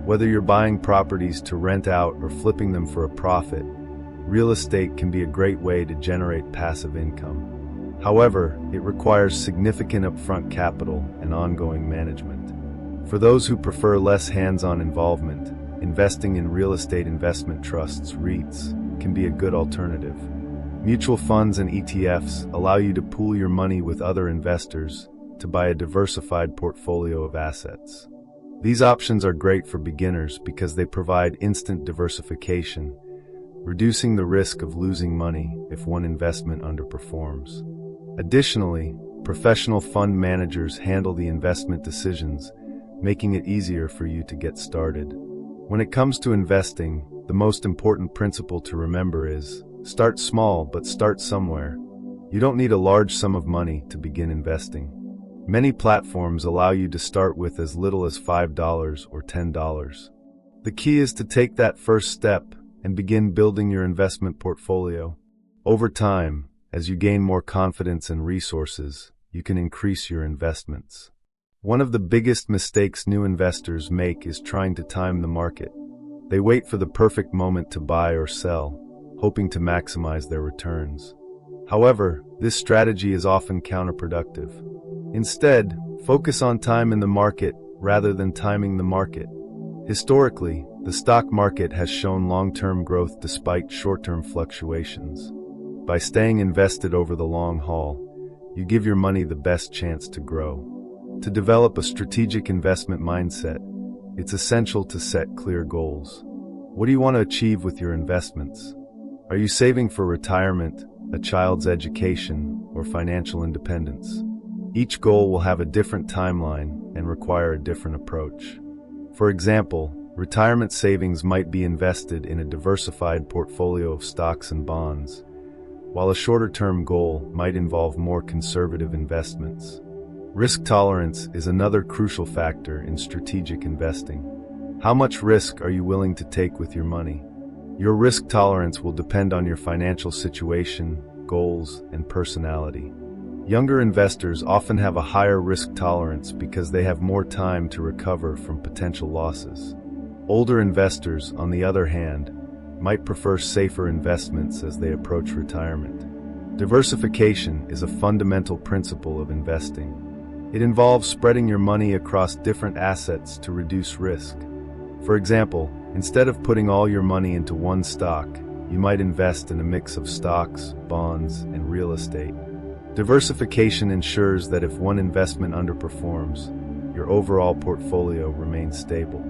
Whether you're buying properties to rent out or flipping them for a profit, real estate can be a great way to generate passive income. However, it requires significant upfront capital and ongoing management. For those who prefer less hands-on involvement, investing in real estate investment trusts, REITs, can be a good alternative. Mutual funds and ETFs allow you to pool your money with other investors to buy a diversified portfolio of assets. These options are great for beginners because they provide instant diversification, reducing the risk of losing money if one investment underperforms. Additionally, professional fund managers handle the investment decisions, making it easier for you to get started. When it comes to investing, the most important principle to remember is, start small but start somewhere. You don't need a large sum of money to begin investing. Many platforms allow you to start with as little as $5 or $10. The key is to take that first step and begin building your investment portfolio. Over time, as you gain more confidence and resources, you can increase your investments. One of the biggest mistakes new investors make is trying to time the market. They wait for the perfect moment to buy or sell, hoping to maximize their returns. However, this strategy is often counterproductive. Instead, focus on time in the market rather than timing the market. Historically, the stock market has shown long-term growth despite short-term fluctuations. By staying invested over the long haul, you give your money the best chance to grow. To develop a strategic investment mindset, it's essential to set clear goals. What do you want to achieve with your investments? Are you saving for retirement, a child's education, or financial independence? Each goal will have a different timeline and require a different approach. For example, retirement savings might be invested in a diversified portfolio of stocks and bonds, while a shorter-term goal might involve more conservative investments. Risk tolerance is another crucial factor in strategic investing. How much risk are you willing to take with your money? Your risk tolerance will depend on your financial situation, goals, and personality. Younger investors often have a higher risk tolerance because they have more time to recover from potential losses. Older investors, on the other hand, might prefer safer investments as they approach retirement. Diversification is a fundamental principle of investing. It involves spreading your money across different assets to reduce risk. For example, instead of putting all your money into one stock, you might invest in a mix of stocks, bonds, and real estate. Diversification ensures that if one investment underperforms, your overall portfolio remains stable.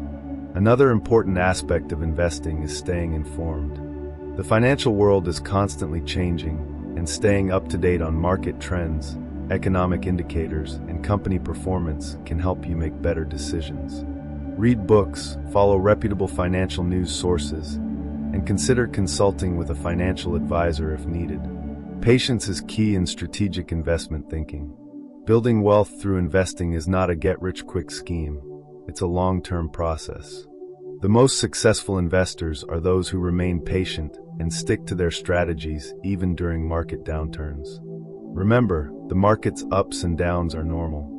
Another important aspect of investing is staying informed. The financial world is constantly changing, and staying up to date on market trends, economic indicators, and company performance can help you make better decisions. Read books, follow reputable financial news sources, and consider consulting with a financial advisor if needed. Patience is key in strategic investment thinking. Building wealth through investing is not a get-rich-quick scheme. It's a long-term process. The most successful investors are those who remain patient and stick to their strategies even during market downturns. Remember, the market's ups and downs are normal.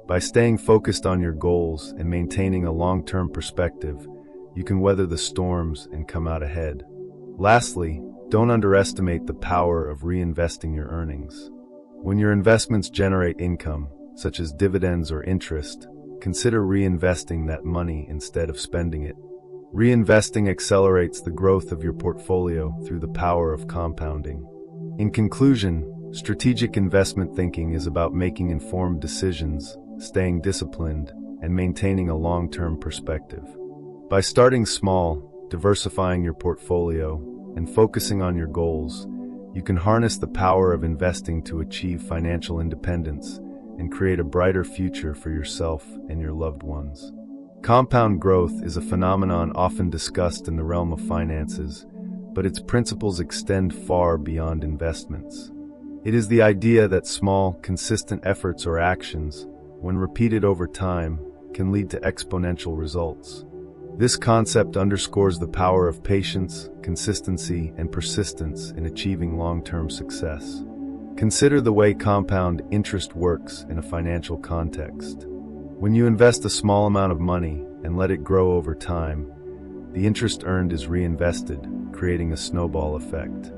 By staying focused on your goals and maintaining a long-term perspective, you can weather the storms and come out ahead. Lastly, don't underestimate the power of reinvesting your earnings. When your investments generate income, such as dividends or interest, consider reinvesting that money instead of spending it. Reinvesting accelerates the growth of your portfolio through the power of compounding. In conclusion, strategic investment thinking is about making informed decisions, staying disciplined, and maintaining a long-term perspective. By starting small, diversifying your portfolio, and focusing on your goals, you can harness the power of investing to achieve financial independence and create a brighter future for yourself and your loved ones. Compound growth is a phenomenon often discussed in the realm of finances, but its principles extend far beyond investments. It is the idea that small, consistent efforts or actions, when repeated over time, can lead to exponential results. This concept underscores the power of patience, consistency, and persistence in achieving long-term success. Consider the way compound interest works in a financial context. When you invest a small amount of money and let it grow over time, the interest earned is reinvested, creating a snowball effect.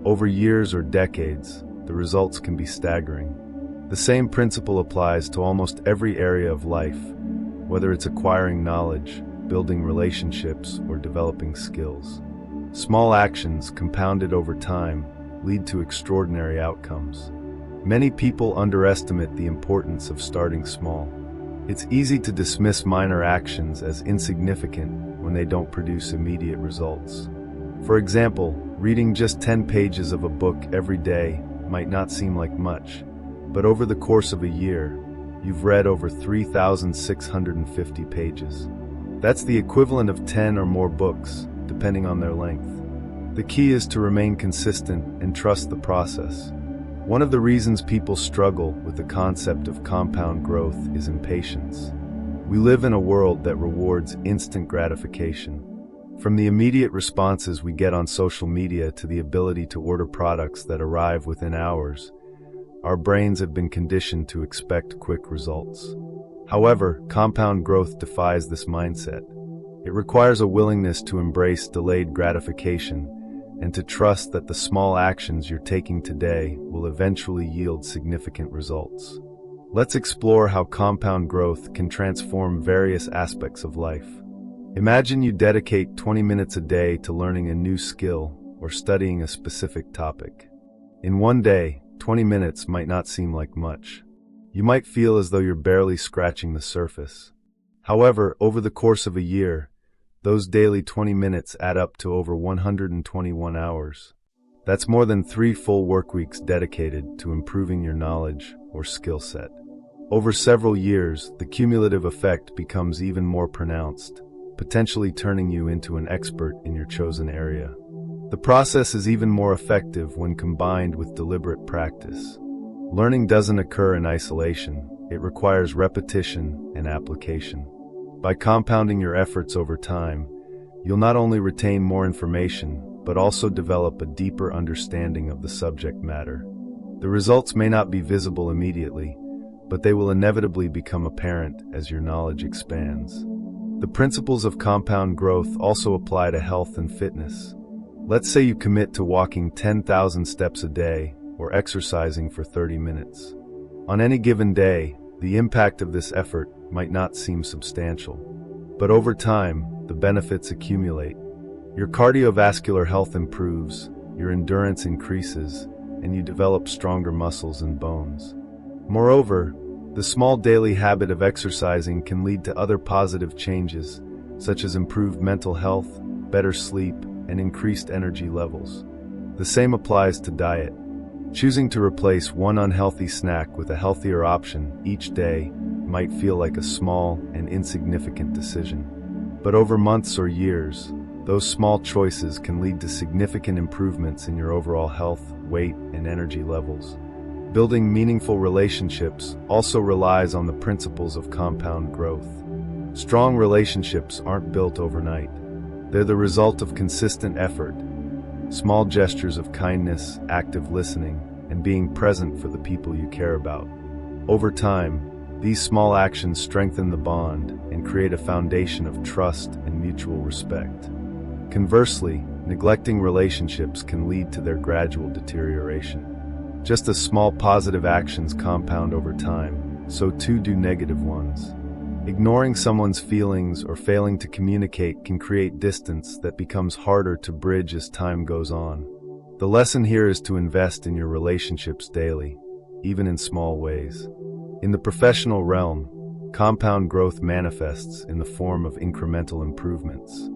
Over years or decades, the results can be staggering. The same principle applies to almost every area of life, whether it's acquiring knowledge, building relationships, or developing skills. Small actions compounded over time lead to extraordinary outcomes. Many people underestimate the importance of starting small. It's easy to dismiss minor actions as insignificant when they don't produce immediate results. For example, reading just 10 pages of a book every day might not seem like much, but over the course of a year, you've read over 3,650 pages. That's the equivalent of 10 or more books, depending on their length. The key is to remain consistent and trust the process. One of the reasons people struggle with the concept of compound growth is impatience. We live in a world that rewards instant gratification. From the immediate responses we get on social media to the ability to order products that arrive within hours, our brains have been conditioned to expect quick results. However, compound growth defies this mindset. It requires a willingness to embrace delayed gratification and to trust that the small actions you're taking today will eventually yield significant results. Let's explore how compound growth can transform various aspects of life. Imagine you dedicate 20 minutes a day to learning a new skill or studying a specific topic. In one day, 20 minutes might not seem like much. You might feel as though you're barely scratching the surface. However, over the course of a year, those daily 20 minutes add up to over 121 hours. That's more than 3 full work weeks dedicated to improving your knowledge or skill set. Over several years, the cumulative effect becomes even more pronounced, potentially turning you into an expert in your chosen area. The process is even more effective when combined with deliberate practice. Learning doesn't occur in isolation. It requires repetition and application. By compounding your efforts over time, you'll not only retain more information, but also develop a deeper understanding of the subject matter. The results may not be visible immediately, but they will inevitably become apparent as your knowledge expands. The principles of compound growth also apply to health and fitness. Let's say you commit to walking 10,000 steps a day or exercising for 30 minutes. On any given day, the impact of this effort might not seem substantial, but over time, the benefits accumulate. Your cardiovascular health improves, your endurance increases, and you develop stronger muscles and bones. Moreover, the small daily habit of exercising can lead to other positive changes, such as improved mental health, better sleep, and increased energy levels. The same applies to diet. Choosing to replace one unhealthy snack with a healthier option each day might feel like a small and insignificant decision. But over months or years, those small choices can lead to significant improvements in your overall health, weight, and energy levels. Building meaningful relationships also relies on the principles of compound growth. Strong relationships aren't built overnight. They're the result of consistent effort, small gestures of kindness, active listening, and being present for the people you care about. Over time, these small actions strengthen the bond and create a foundation of trust and mutual respect. Conversely, neglecting relationships can lead to their gradual deterioration. Just as small positive actions compound over time, so too do negative ones. Ignoring someone's feelings or failing to communicate can create distance that becomes harder to bridge as time goes on. The lesson here is to invest in your relationships daily, even in small ways. In the professional realm, compound growth manifests in the form of incremental improvements.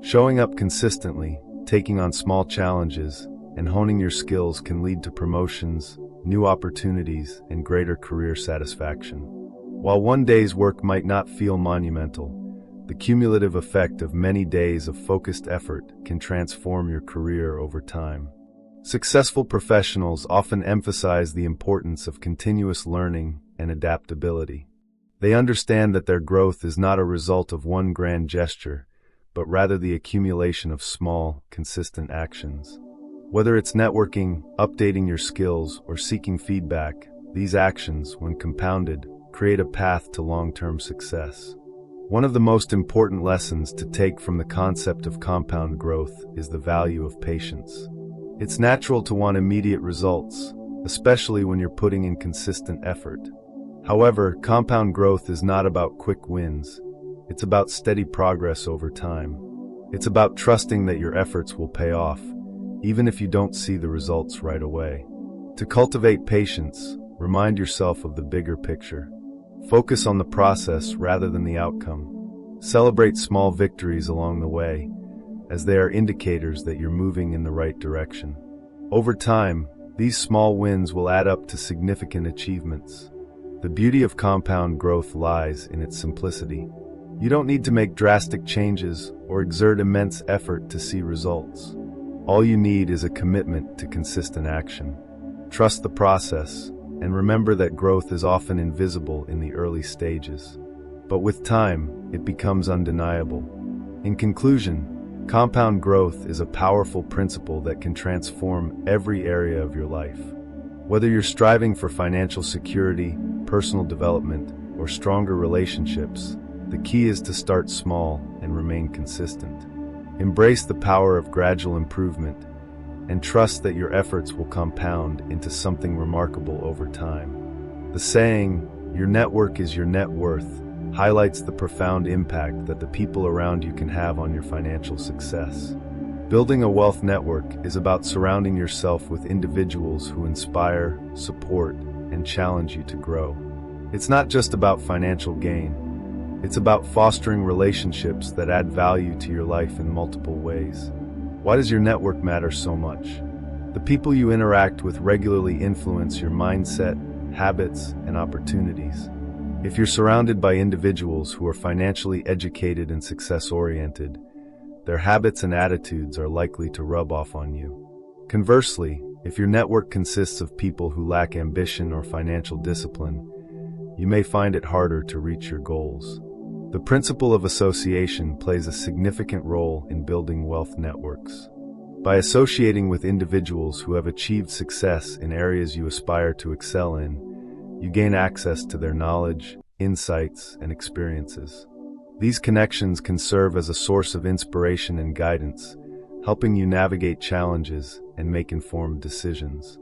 Showing up consistently, taking on small challenges, and honing your skills can lead to promotions, new opportunities, and greater career satisfaction. While one day's work might not feel monumental, the cumulative effect of many days of focused effort can transform your career over time. Successful professionals often emphasize the importance of continuous learning and adaptability. They understand that their growth is not a result of one grand gesture, but rather the accumulation of small, consistent actions. Whether it's networking, updating your skills, or seeking feedback, these actions, when compounded, create a path to long-term success. One of the most important lessons to take from the concept of compound growth is the value of patience. It's natural to want immediate results, especially when you're putting in consistent effort. However, compound growth is not about quick wins. It's about steady progress over time. It's about trusting that your efforts will pay off, even if you don't see the results right away. To cultivate patience, remind yourself of the bigger picture. Focus on the process rather than the outcome. Celebrate small victories along the way, as they are indicators that you're moving in the right direction. Over time, these small wins will add up to significant achievements. The beauty of compound growth lies in its simplicity. You don't need to make drastic changes or exert immense effort to see results. All you need is a commitment to consistent action. Trust the process, and remember that growth is often invisible in the early stages. But with time, it becomes undeniable. In conclusion, compound growth is a powerful principle that can transform every area of your life. Whether you're striving for financial security, personal development, or stronger relationships, the key is to start small and remain consistent. Embrace the power of gradual improvement and trust that your efforts will compound into something remarkable over time. The saying, "Your network is your net worth," highlights the profound impact that the people around you can have on your financial success. Building a wealth network is about surrounding yourself with individuals who inspire, support, and challenge you to grow. It's not just about financial gain. It's about fostering relationships that add value to your life in multiple ways. Why does your network matter so much? The people you interact with regularly influence your mindset, habits, and opportunities. If you're surrounded by individuals who are financially educated and success-oriented, their habits and attitudes are likely to rub off on you. Conversely, if your network consists of people who lack ambition or financial discipline, you may find it harder to reach your goals. The principle of association plays a significant role in building wealth networks. By associating with individuals who have achieved success in areas you aspire to excel in, you gain access to their knowledge, insights, and experiences. These connections can serve as a source of inspiration and guidance, helping you navigate challenges and make informed decisions.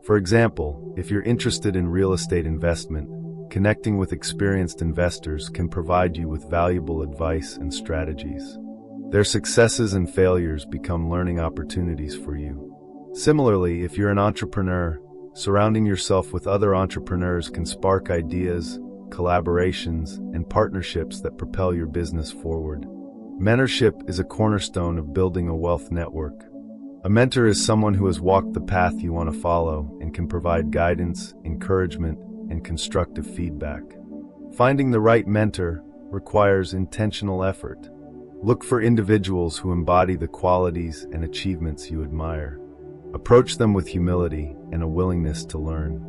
For example, if you're interested in real estate investment, connecting with experienced investors can provide you with valuable advice and strategies. Their successes and failures become learning opportunities for you. Similarly, if you're an entrepreneur, surrounding yourself with other entrepreneurs can spark ideas, collaborations, and partnerships that propel your business forward. Mentorship is a cornerstone of building a wealth network. A mentor is someone who has walked the path you want to follow and can provide guidance, encouragement, and constructive feedback. Finding the right mentor requires intentional effort. Look for individuals who embody the qualities and achievements you admire. Approach them with humility and a willingness to learn.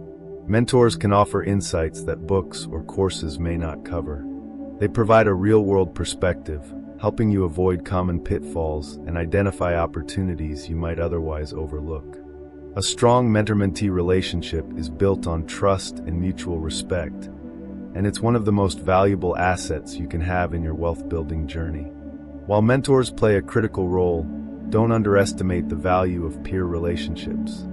Mentors can offer insights that books or courses may not cover. They provide a real-world perspective, helping you avoid common pitfalls and identify opportunities you might otherwise overlook. A strong mentor-mentee relationship is built on trust and mutual respect, and it's one of the most valuable assets you can have in your wealth-building journey. While mentors play a critical role, don't underestimate the value of peer relationships.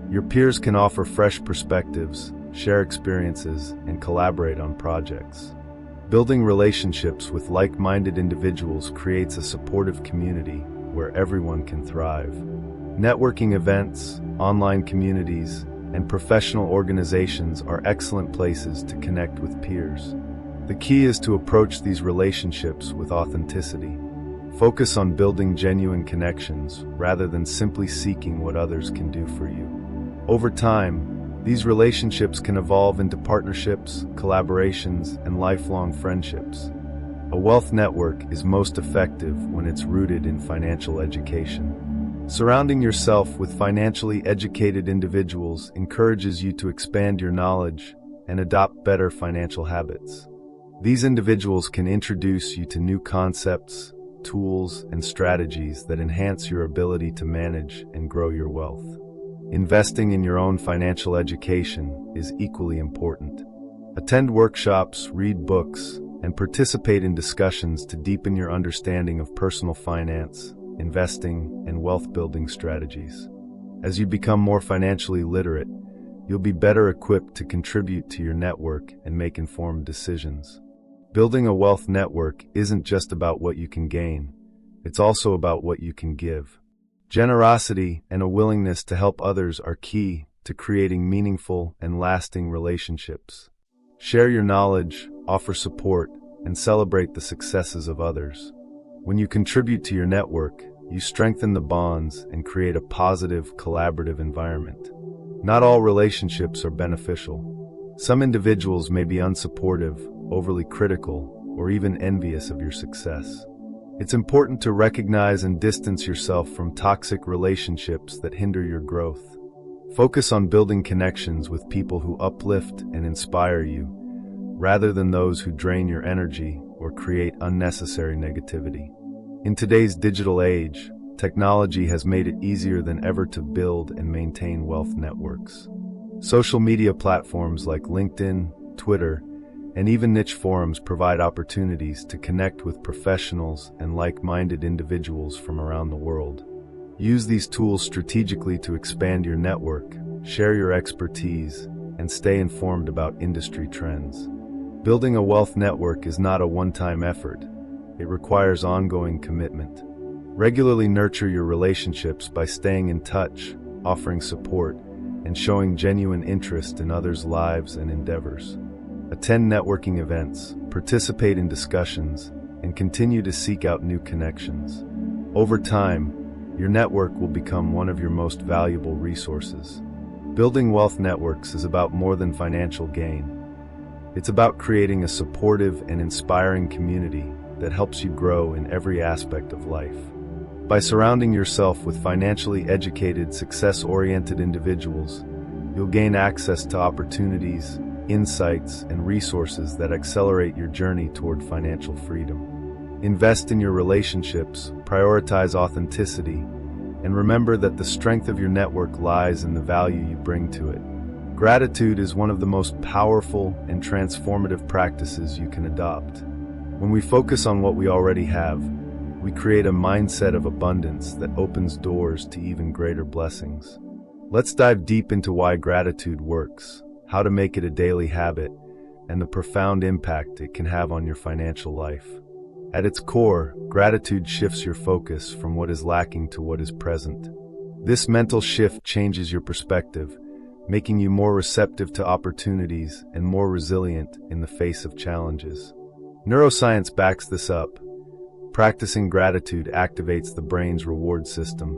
Your peers can offer fresh perspectives, share experiences, and collaborate on projects. Building relationships with like-minded individuals creates a supportive community where everyone can thrive. Networking events, online communities, and professional organizations are excellent places to connect with peers. The key is to approach these relationships with authenticity. Focus on building genuine connections rather than simply seeking what others can do for you. Over time, these relationships can evolve into partnerships, collaborations, and lifelong friendships. A wealth network is most effective when it's rooted in financial education. Surrounding yourself with financially educated individuals encourages you to expand your knowledge and adopt better financial habits. These individuals can introduce you to new concepts, tools, and strategies that enhance your ability to manage and grow your wealth. Investing in your own financial education is equally important. Attend workshops, read books, and participate in discussions to deepen your understanding of personal finance, investing, and wealth-building strategies. As you become more financially literate, you'll be better equipped to contribute to your network and make informed decisions. Building a wealth network isn't just about what you can gain, it's also about what you can give. Generosity and a willingness to help others are key to creating meaningful and lasting relationships. Share your knowledge, offer support, and celebrate the successes of others. When you contribute to your network, you strengthen the bonds and create a positive, collaborative environment. Not all relationships are beneficial. Some individuals may be unsupportive, overly critical, or even envious of your success. It's important to recognize and distance yourself from toxic relationships that hinder your growth. Focus on building connections with people who uplift and inspire you, rather than those who drain your energy or create unnecessary negativity. In today's digital age, technology has made it easier than ever to build and maintain wealth networks. Social media platforms like LinkedIn, Twitter, and even niche forums provide opportunities to connect with professionals and like-minded individuals from around the world. Use these tools strategically to expand your network, share your expertise, and stay informed about industry trends. Building a wealth network is not a one-time effort. It requires ongoing commitment. Regularly nurture your relationships by staying in touch, offering support, and showing genuine interest in others' lives and endeavors. Attend networking events, participate in discussions, and continue to seek out new connections. Over time, your network will become one of your most valuable resources. Building wealth networks is about more than financial gain. It's about creating a supportive and inspiring community that helps you grow in every aspect of life. By surrounding yourself with financially educated, success-oriented individuals, you'll gain access to opportunities, insights, and resources that accelerate your journey toward financial freedom. Invest in your relationships, prioritize authenticity, and remember that the strength of your network lies in the value you bring to it. Gratitude is one of the most powerful and transformative practices you can adopt. When we focus on what we already have, we create a mindset of abundance that opens doors to even greater blessings. Let's dive deep into why gratitude works, how to make it a daily habit, and the profound impact it can have on your financial life. At its core, gratitude shifts your focus from what is lacking to what is present. This mental shift changes your perspective, making you more receptive to opportunities and more resilient in the face of challenges. Neuroscience backs this up. Practicing gratitude activates the brain's reward system,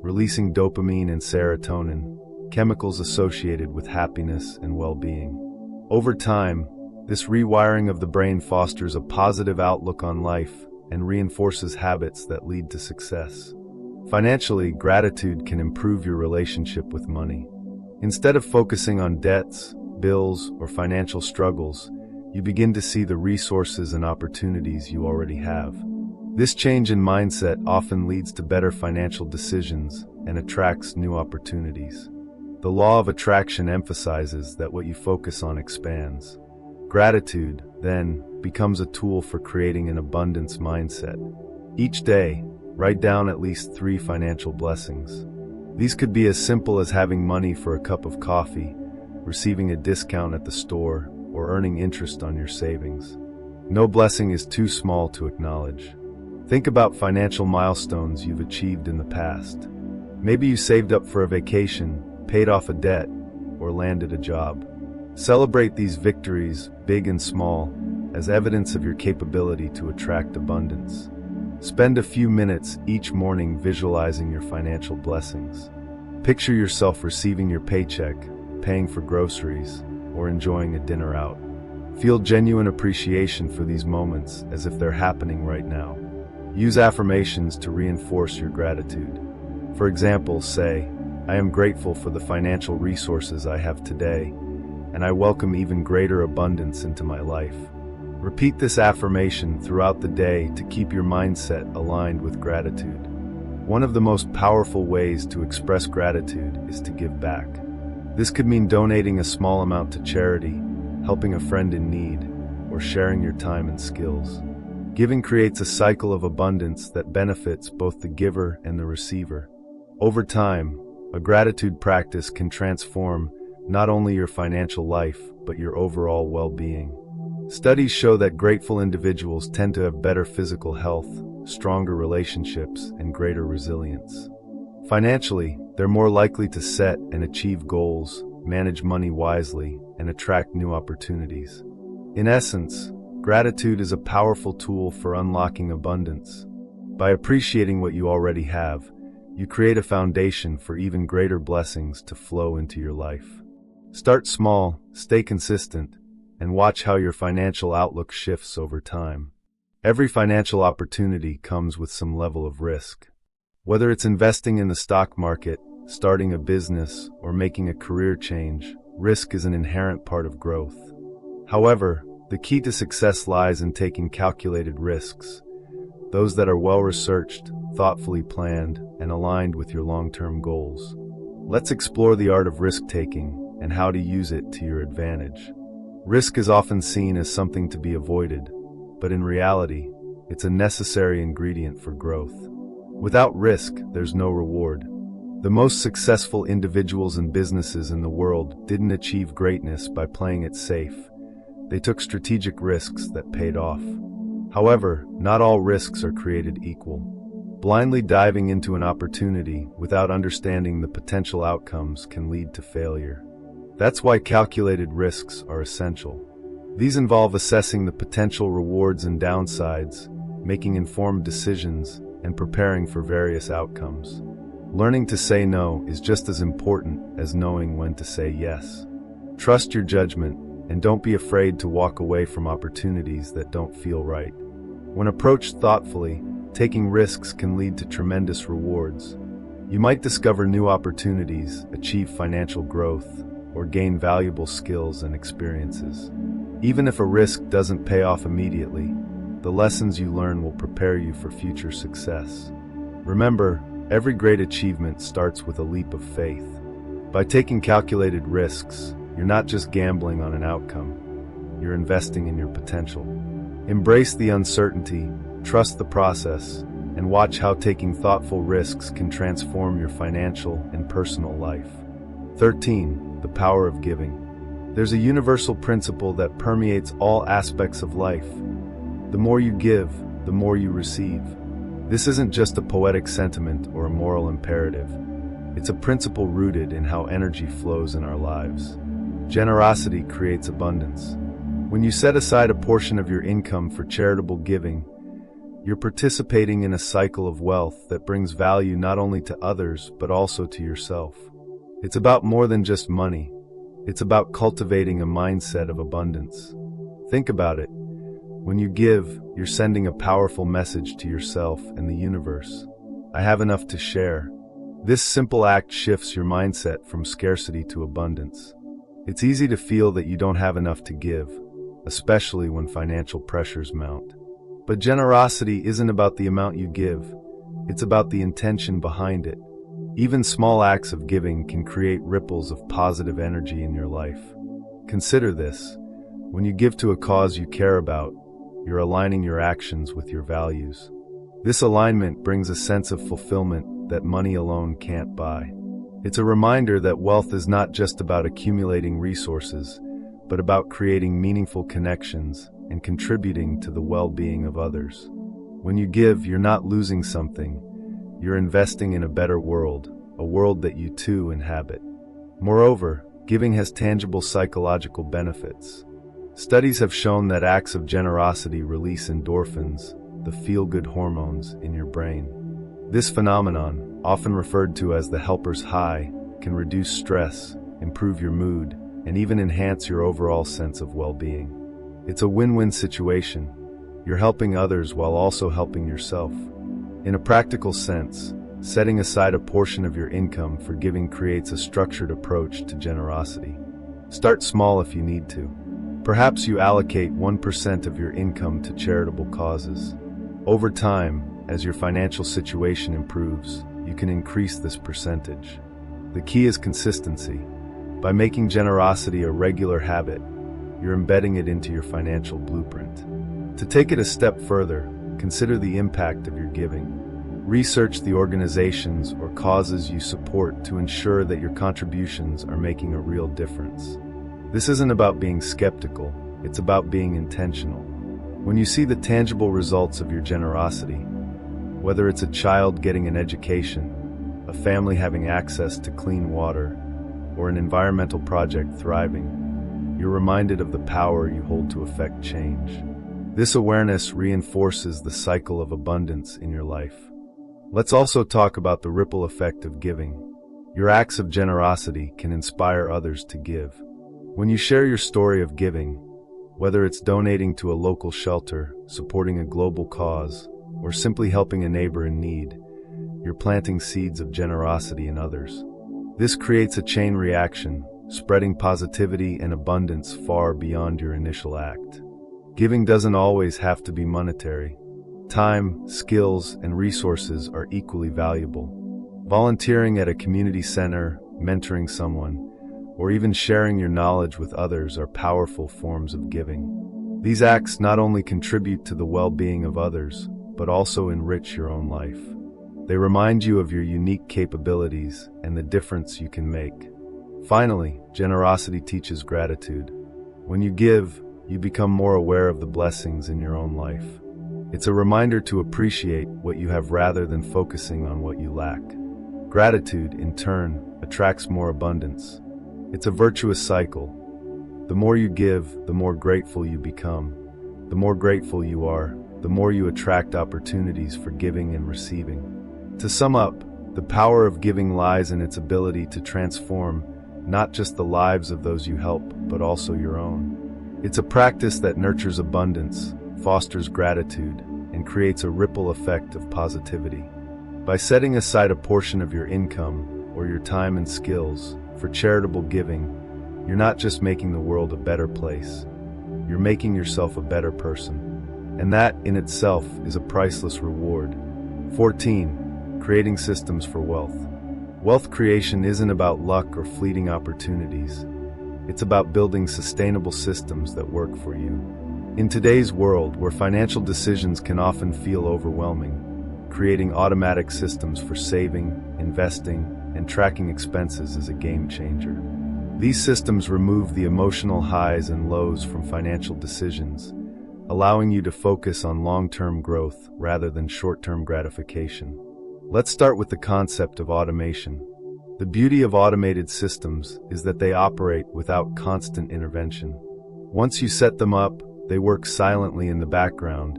releasing dopamine and serotonin, chemicals associated with happiness and well-being. Over time, this rewiring of the brain fosters a positive outlook on life and reinforces habits that lead to success. Financially, gratitude can improve your relationship with money. Instead of focusing on debts, bills, or financial struggles, you begin to see the resources and opportunities you already have. This change in mindset often leads to better financial decisions and attracts new opportunities. The law of attraction emphasizes that what you focus on expands. Gratitude, then, becomes a tool for creating an abundance mindset. Each day, write down at least 3 financial blessings. These could be as simple as having money for a cup of coffee, receiving a discount at the store, or earning interest on your savings. No blessing is too small to acknowledge. Think about financial milestones you've achieved in the past. Maybe you saved up for a vacation, paid off a debt, or landed a job. Celebrate these victories, big and small, as evidence of your capability to attract abundance. Spend a few minutes each morning visualizing your financial blessings. Picture yourself receiving your paycheck, paying for groceries, or enjoying a dinner out. Feel genuine appreciation for these moments as if they're happening right now. Use affirmations to reinforce your gratitude. For example, say, "I am grateful for the financial resources I have today, and I welcome even greater abundance into my life." Repeat this affirmation throughout the day to keep your mindset aligned with gratitude. One of the most powerful ways to express gratitude is to give back. This could mean donating a small amount to charity, helping a friend in need, or sharing your time and skills. Giving creates a cycle of abundance that benefits both the giver and the receiver. Over time, a gratitude practice can transform not only your financial life, but your overall well-being. Studies show that grateful individuals tend to have better physical health, stronger relationships, and greater resilience. Financially, they're more likely to set and achieve goals, manage money wisely, and attract new opportunities. In essence, gratitude is a powerful tool for unlocking abundance. By appreciating what you already have, you create a foundation for even greater blessings to flow into your life. Start small, stay consistent, and watch how your financial outlook shifts over time. Every financial opportunity comes with some level of risk. Whether it's investing in the stock market, starting a business, or making a career change, risk is an inherent part of growth. However, the key to success lies in taking calculated risks, those that are well-researched, thoughtfully planned, and aligned with your long-term goals. Let's explore the art of risk-taking and how to use it to your advantage. Risk is often seen as something to be avoided, but in reality, it's a necessary ingredient for growth. Without risk, there's no reward. The most successful individuals and businesses in the world didn't achieve greatness by playing it safe. They took strategic risks that paid off. However, not all risks are created equal. Blindly diving into an opportunity without understanding the potential outcomes can lead to failure. That's why calculated risks are essential. These involve assessing the potential rewards and downsides, making informed decisions, and preparing for various outcomes. Learning to say no is just as important as knowing when to say yes. Trust your judgment, and don't be afraid to walk away from opportunities that don't feel right. When approached thoughtfully, taking risks can lead to tremendous rewards. You might discover new opportunities, achieve financial growth, or gain valuable skills and experiences. Even if a risk doesn't pay off immediately, the lessons you learn will prepare you for future success. Remember, every great achievement starts with a leap of faith. By taking calculated risks, you're not just gambling on an outcome, you're investing in your potential. Embrace the uncertainty, trust the process, and watch how taking thoughtful risks can transform your financial and personal life. 13. The power of giving. There's a universal principle that permeates all aspects of life. The more you give, the more you receive. This isn't just a poetic sentiment or a moral imperative. It's a principle rooted in how energy flows in our lives. Generosity creates abundance. When you set aside a portion of your income for charitable giving, you're participating in a cycle of wealth that brings value not only to others but also to yourself. It's about more than just money. It's about cultivating a mindset of abundance. Think about it. When you give, you're sending a powerful message to yourself and the universe. I have enough to share. This simple act shifts your mindset from scarcity to abundance. It's easy to feel that you don't have enough to give, especially when financial pressures mount. But generosity isn't about the amount you give. It's about the intention behind it. Even small acts of giving can create ripples of positive energy in your life. Consider this. When you give to a cause you care about, you're aligning your actions with your values. This alignment brings a sense of fulfillment that money alone can't buy. It's a reminder that wealth is not just about accumulating resources, but about creating meaningful connections and contributing to the well-being of others. When you give, you're not losing something. You're investing in a better world, a world that you too inhabit. Moreover, giving has tangible psychological benefits. Studies have shown that acts of generosity release endorphins, the feel-good hormones in your brain. This phenomenon, often referred to as the helper's high, can reduce stress, improve your mood, and even enhance your overall sense of well-being. It's a win-win situation. You're helping others while also helping yourself. In a practical sense, setting aside a portion of your income for giving creates a structured approach to generosity. Start small if you need to. Perhaps you allocate 1% of your income to charitable causes. Over time, as your financial situation improves, you can increase this percentage. The key is consistency. By making generosity a regular habit, you're embedding it into your financial blueprint. To take it a step further, consider the impact of your giving. Research the organizations or causes you support to ensure that your contributions are making a real difference. This isn't about being skeptical, it's about being intentional. When you see the tangible results of your generosity, whether it's a child getting an education, a family having access to clean water, or an environmental project thriving, you're reminded of the power you hold to affect change. This awareness reinforces the cycle of abundance in your life. Let's also talk about the ripple effect of giving. Your acts of generosity can inspire others to give. When you share your story of giving, whether it's donating to a local shelter, supporting a global cause, or simply helping a neighbor in need, you're planting seeds of generosity in others. This creates a chain reaction, spreading positivity and abundance far beyond your initial act. Giving doesn't always have to be monetary. Time, skills, and resources are equally valuable. Volunteering at a community center, mentoring someone, or even sharing your knowledge with others are powerful forms of giving. These acts not only contribute to the well-being of others, but also enrich your own life. They remind you of your unique capabilities and the difference you can make. Finally, generosity teaches gratitude. When you give, you become more aware of the blessings in your own life. It's a reminder to appreciate what you have rather than focusing on what you lack. Gratitude, in turn, attracts more abundance. It's a virtuous cycle. The more you give, the more grateful you become. The more grateful you are, the more you attract opportunities for giving and receiving. To sum up, the power of giving lies in its ability to transform not just the lives of those you help, but also your own. It's a practice that nurtures abundance, fosters gratitude, and creates a ripple effect of positivity. By setting aside a portion of your income or your time and skills for charitable giving, you're not just making the world a better place, you're making yourself a better person. And that, in itself, is a priceless reward. 14. Creating systems for wealth. Wealth creation isn't about luck or fleeting opportunities. It's about building sustainable systems that work for you. In today's world, where financial decisions can often feel overwhelming, creating automatic systems for saving, investing, and tracking expenses is a game changer. These systems remove the emotional highs and lows from financial decisions, allowing you to focus on long-term growth rather than short-term gratification. Let's start with the concept of automation. The beauty of automated systems is that they operate without constant intervention. Once you set them up, they work silently in the background,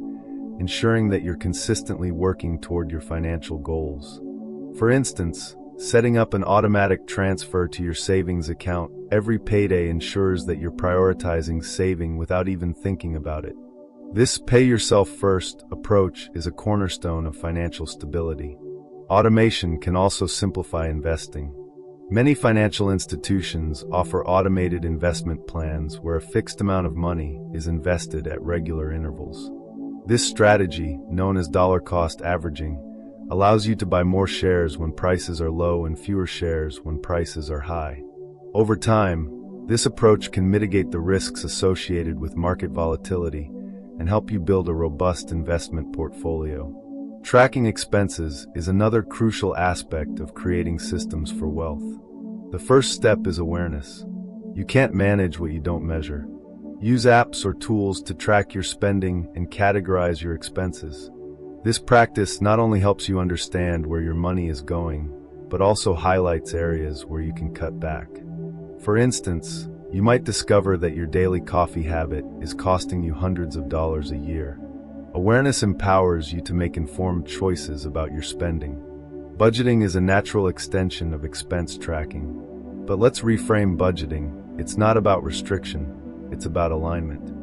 ensuring that you're consistently working toward your financial goals. For instance, setting up an automatic transfer to your savings account every payday ensures that you're prioritizing saving without even thinking about it. This pay-yourself-first approach is a cornerstone of financial stability. Automation can also simplify investing. Many financial institutions offer automated investment plans where a fixed amount of money is invested at regular intervals. This strategy, known as dollar-cost averaging, allows you to buy more shares when prices are low and fewer shares when prices are high. Over time, this approach can mitigate the risks associated with market volatility and help you build a robust investment portfolio. Tracking expenses is another crucial aspect of creating systems for wealth. The first step is awareness. You can't manage what you don't measure. Use apps or tools to track your spending and categorize your expenses. This practice not only helps you understand where your money is going, but also highlights areas where you can cut back. For instance, you might discover that your daily coffee habit is costing you hundreds of dollars a year. Awareness empowers you to make informed choices about your spending. Budgeting is a natural extension of expense tracking. But let's reframe budgeting. It's not about restriction, it's about alignment.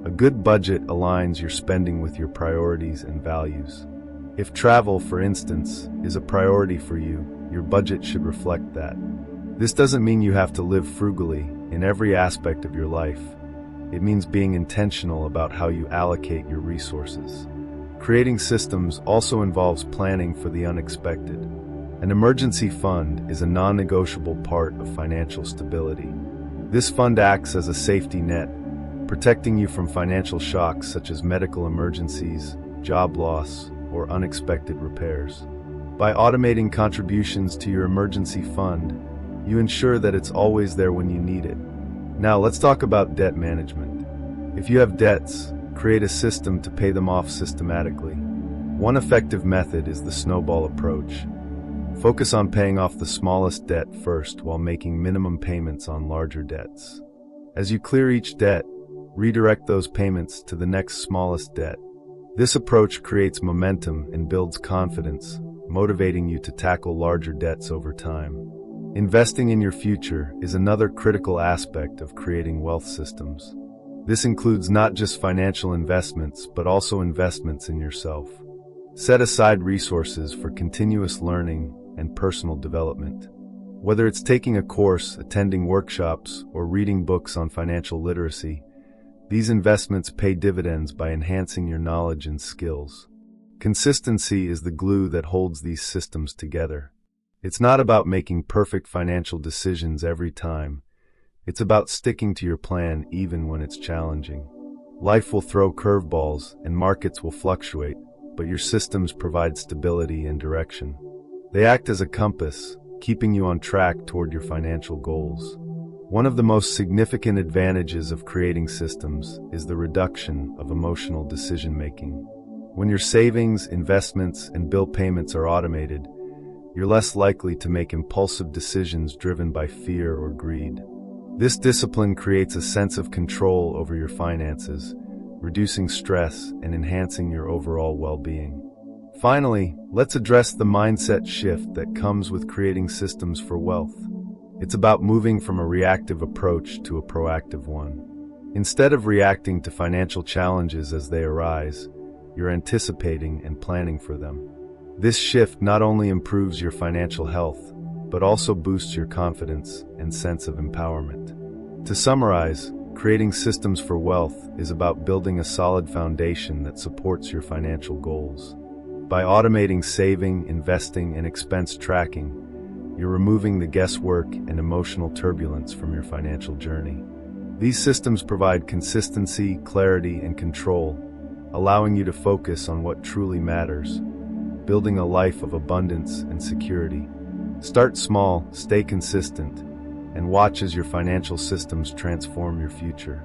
A good budget aligns your spending with your priorities and values. If travel, for instance, is a priority for you, your budget should reflect that. This doesn't mean you have to live frugally in every aspect of your life. It means being intentional about how you allocate your resources. Creating systems also involves planning for the unexpected. An emergency fund is a non-negotiable part of financial stability. This fund acts as a safety net, protecting you from financial shocks such as medical emergencies, job loss, or unexpected repairs. By automating contributions to your emergency fund, you ensure that it's always there when you need it. Now let's talk about debt management. If you have debts, create a system to pay them off systematically. One effective method is the snowball approach. Focus on paying off the smallest debt first while making minimum payments on larger debts. As you clear each debt, redirect those payments to the next smallest debt. This approach creates momentum and builds confidence, motivating you to tackle larger debts over time. Investing in your future is another critical aspect of creating wealth systems. This includes not just financial investments, but also investments in yourself. Set aside resources for continuous learning and personal development. Whether it's taking a course, attending workshops, or reading books on financial literacy, these investments pay dividends by enhancing your knowledge and skills. Consistency is the glue that holds these systems together. It's not about making perfect financial decisions every time. It's about sticking to your plan even when it's challenging. Life will throw curveballs and markets will fluctuate, but your systems provide stability and direction. They act as a compass, keeping you on track toward your financial goals. One of the most significant advantages of creating systems is the reduction of emotional decision-making. When your savings, investments, and bill payments are automated, you're less likely to make impulsive decisions driven by fear or greed. This discipline creates a sense of control over your finances, reducing stress and enhancing your overall well-being. Finally, let's address the mindset shift that comes with creating systems for wealth. It's about moving from a reactive approach to a proactive one. Instead of reacting to financial challenges as they arise, you're anticipating and planning for them. This shift not only improves your financial health, but also boosts your confidence and sense of empowerment. To summarize, creating systems for wealth is about building a solid foundation that supports your financial goals. By automating saving, investing, and expense tracking, you're removing the guesswork and emotional turbulence from your financial journey. These systems provide consistency, clarity, and control, allowing you to focus on what truly matters, building a life of abundance and security. Start small, stay consistent, and watch as your financial systems transform your future.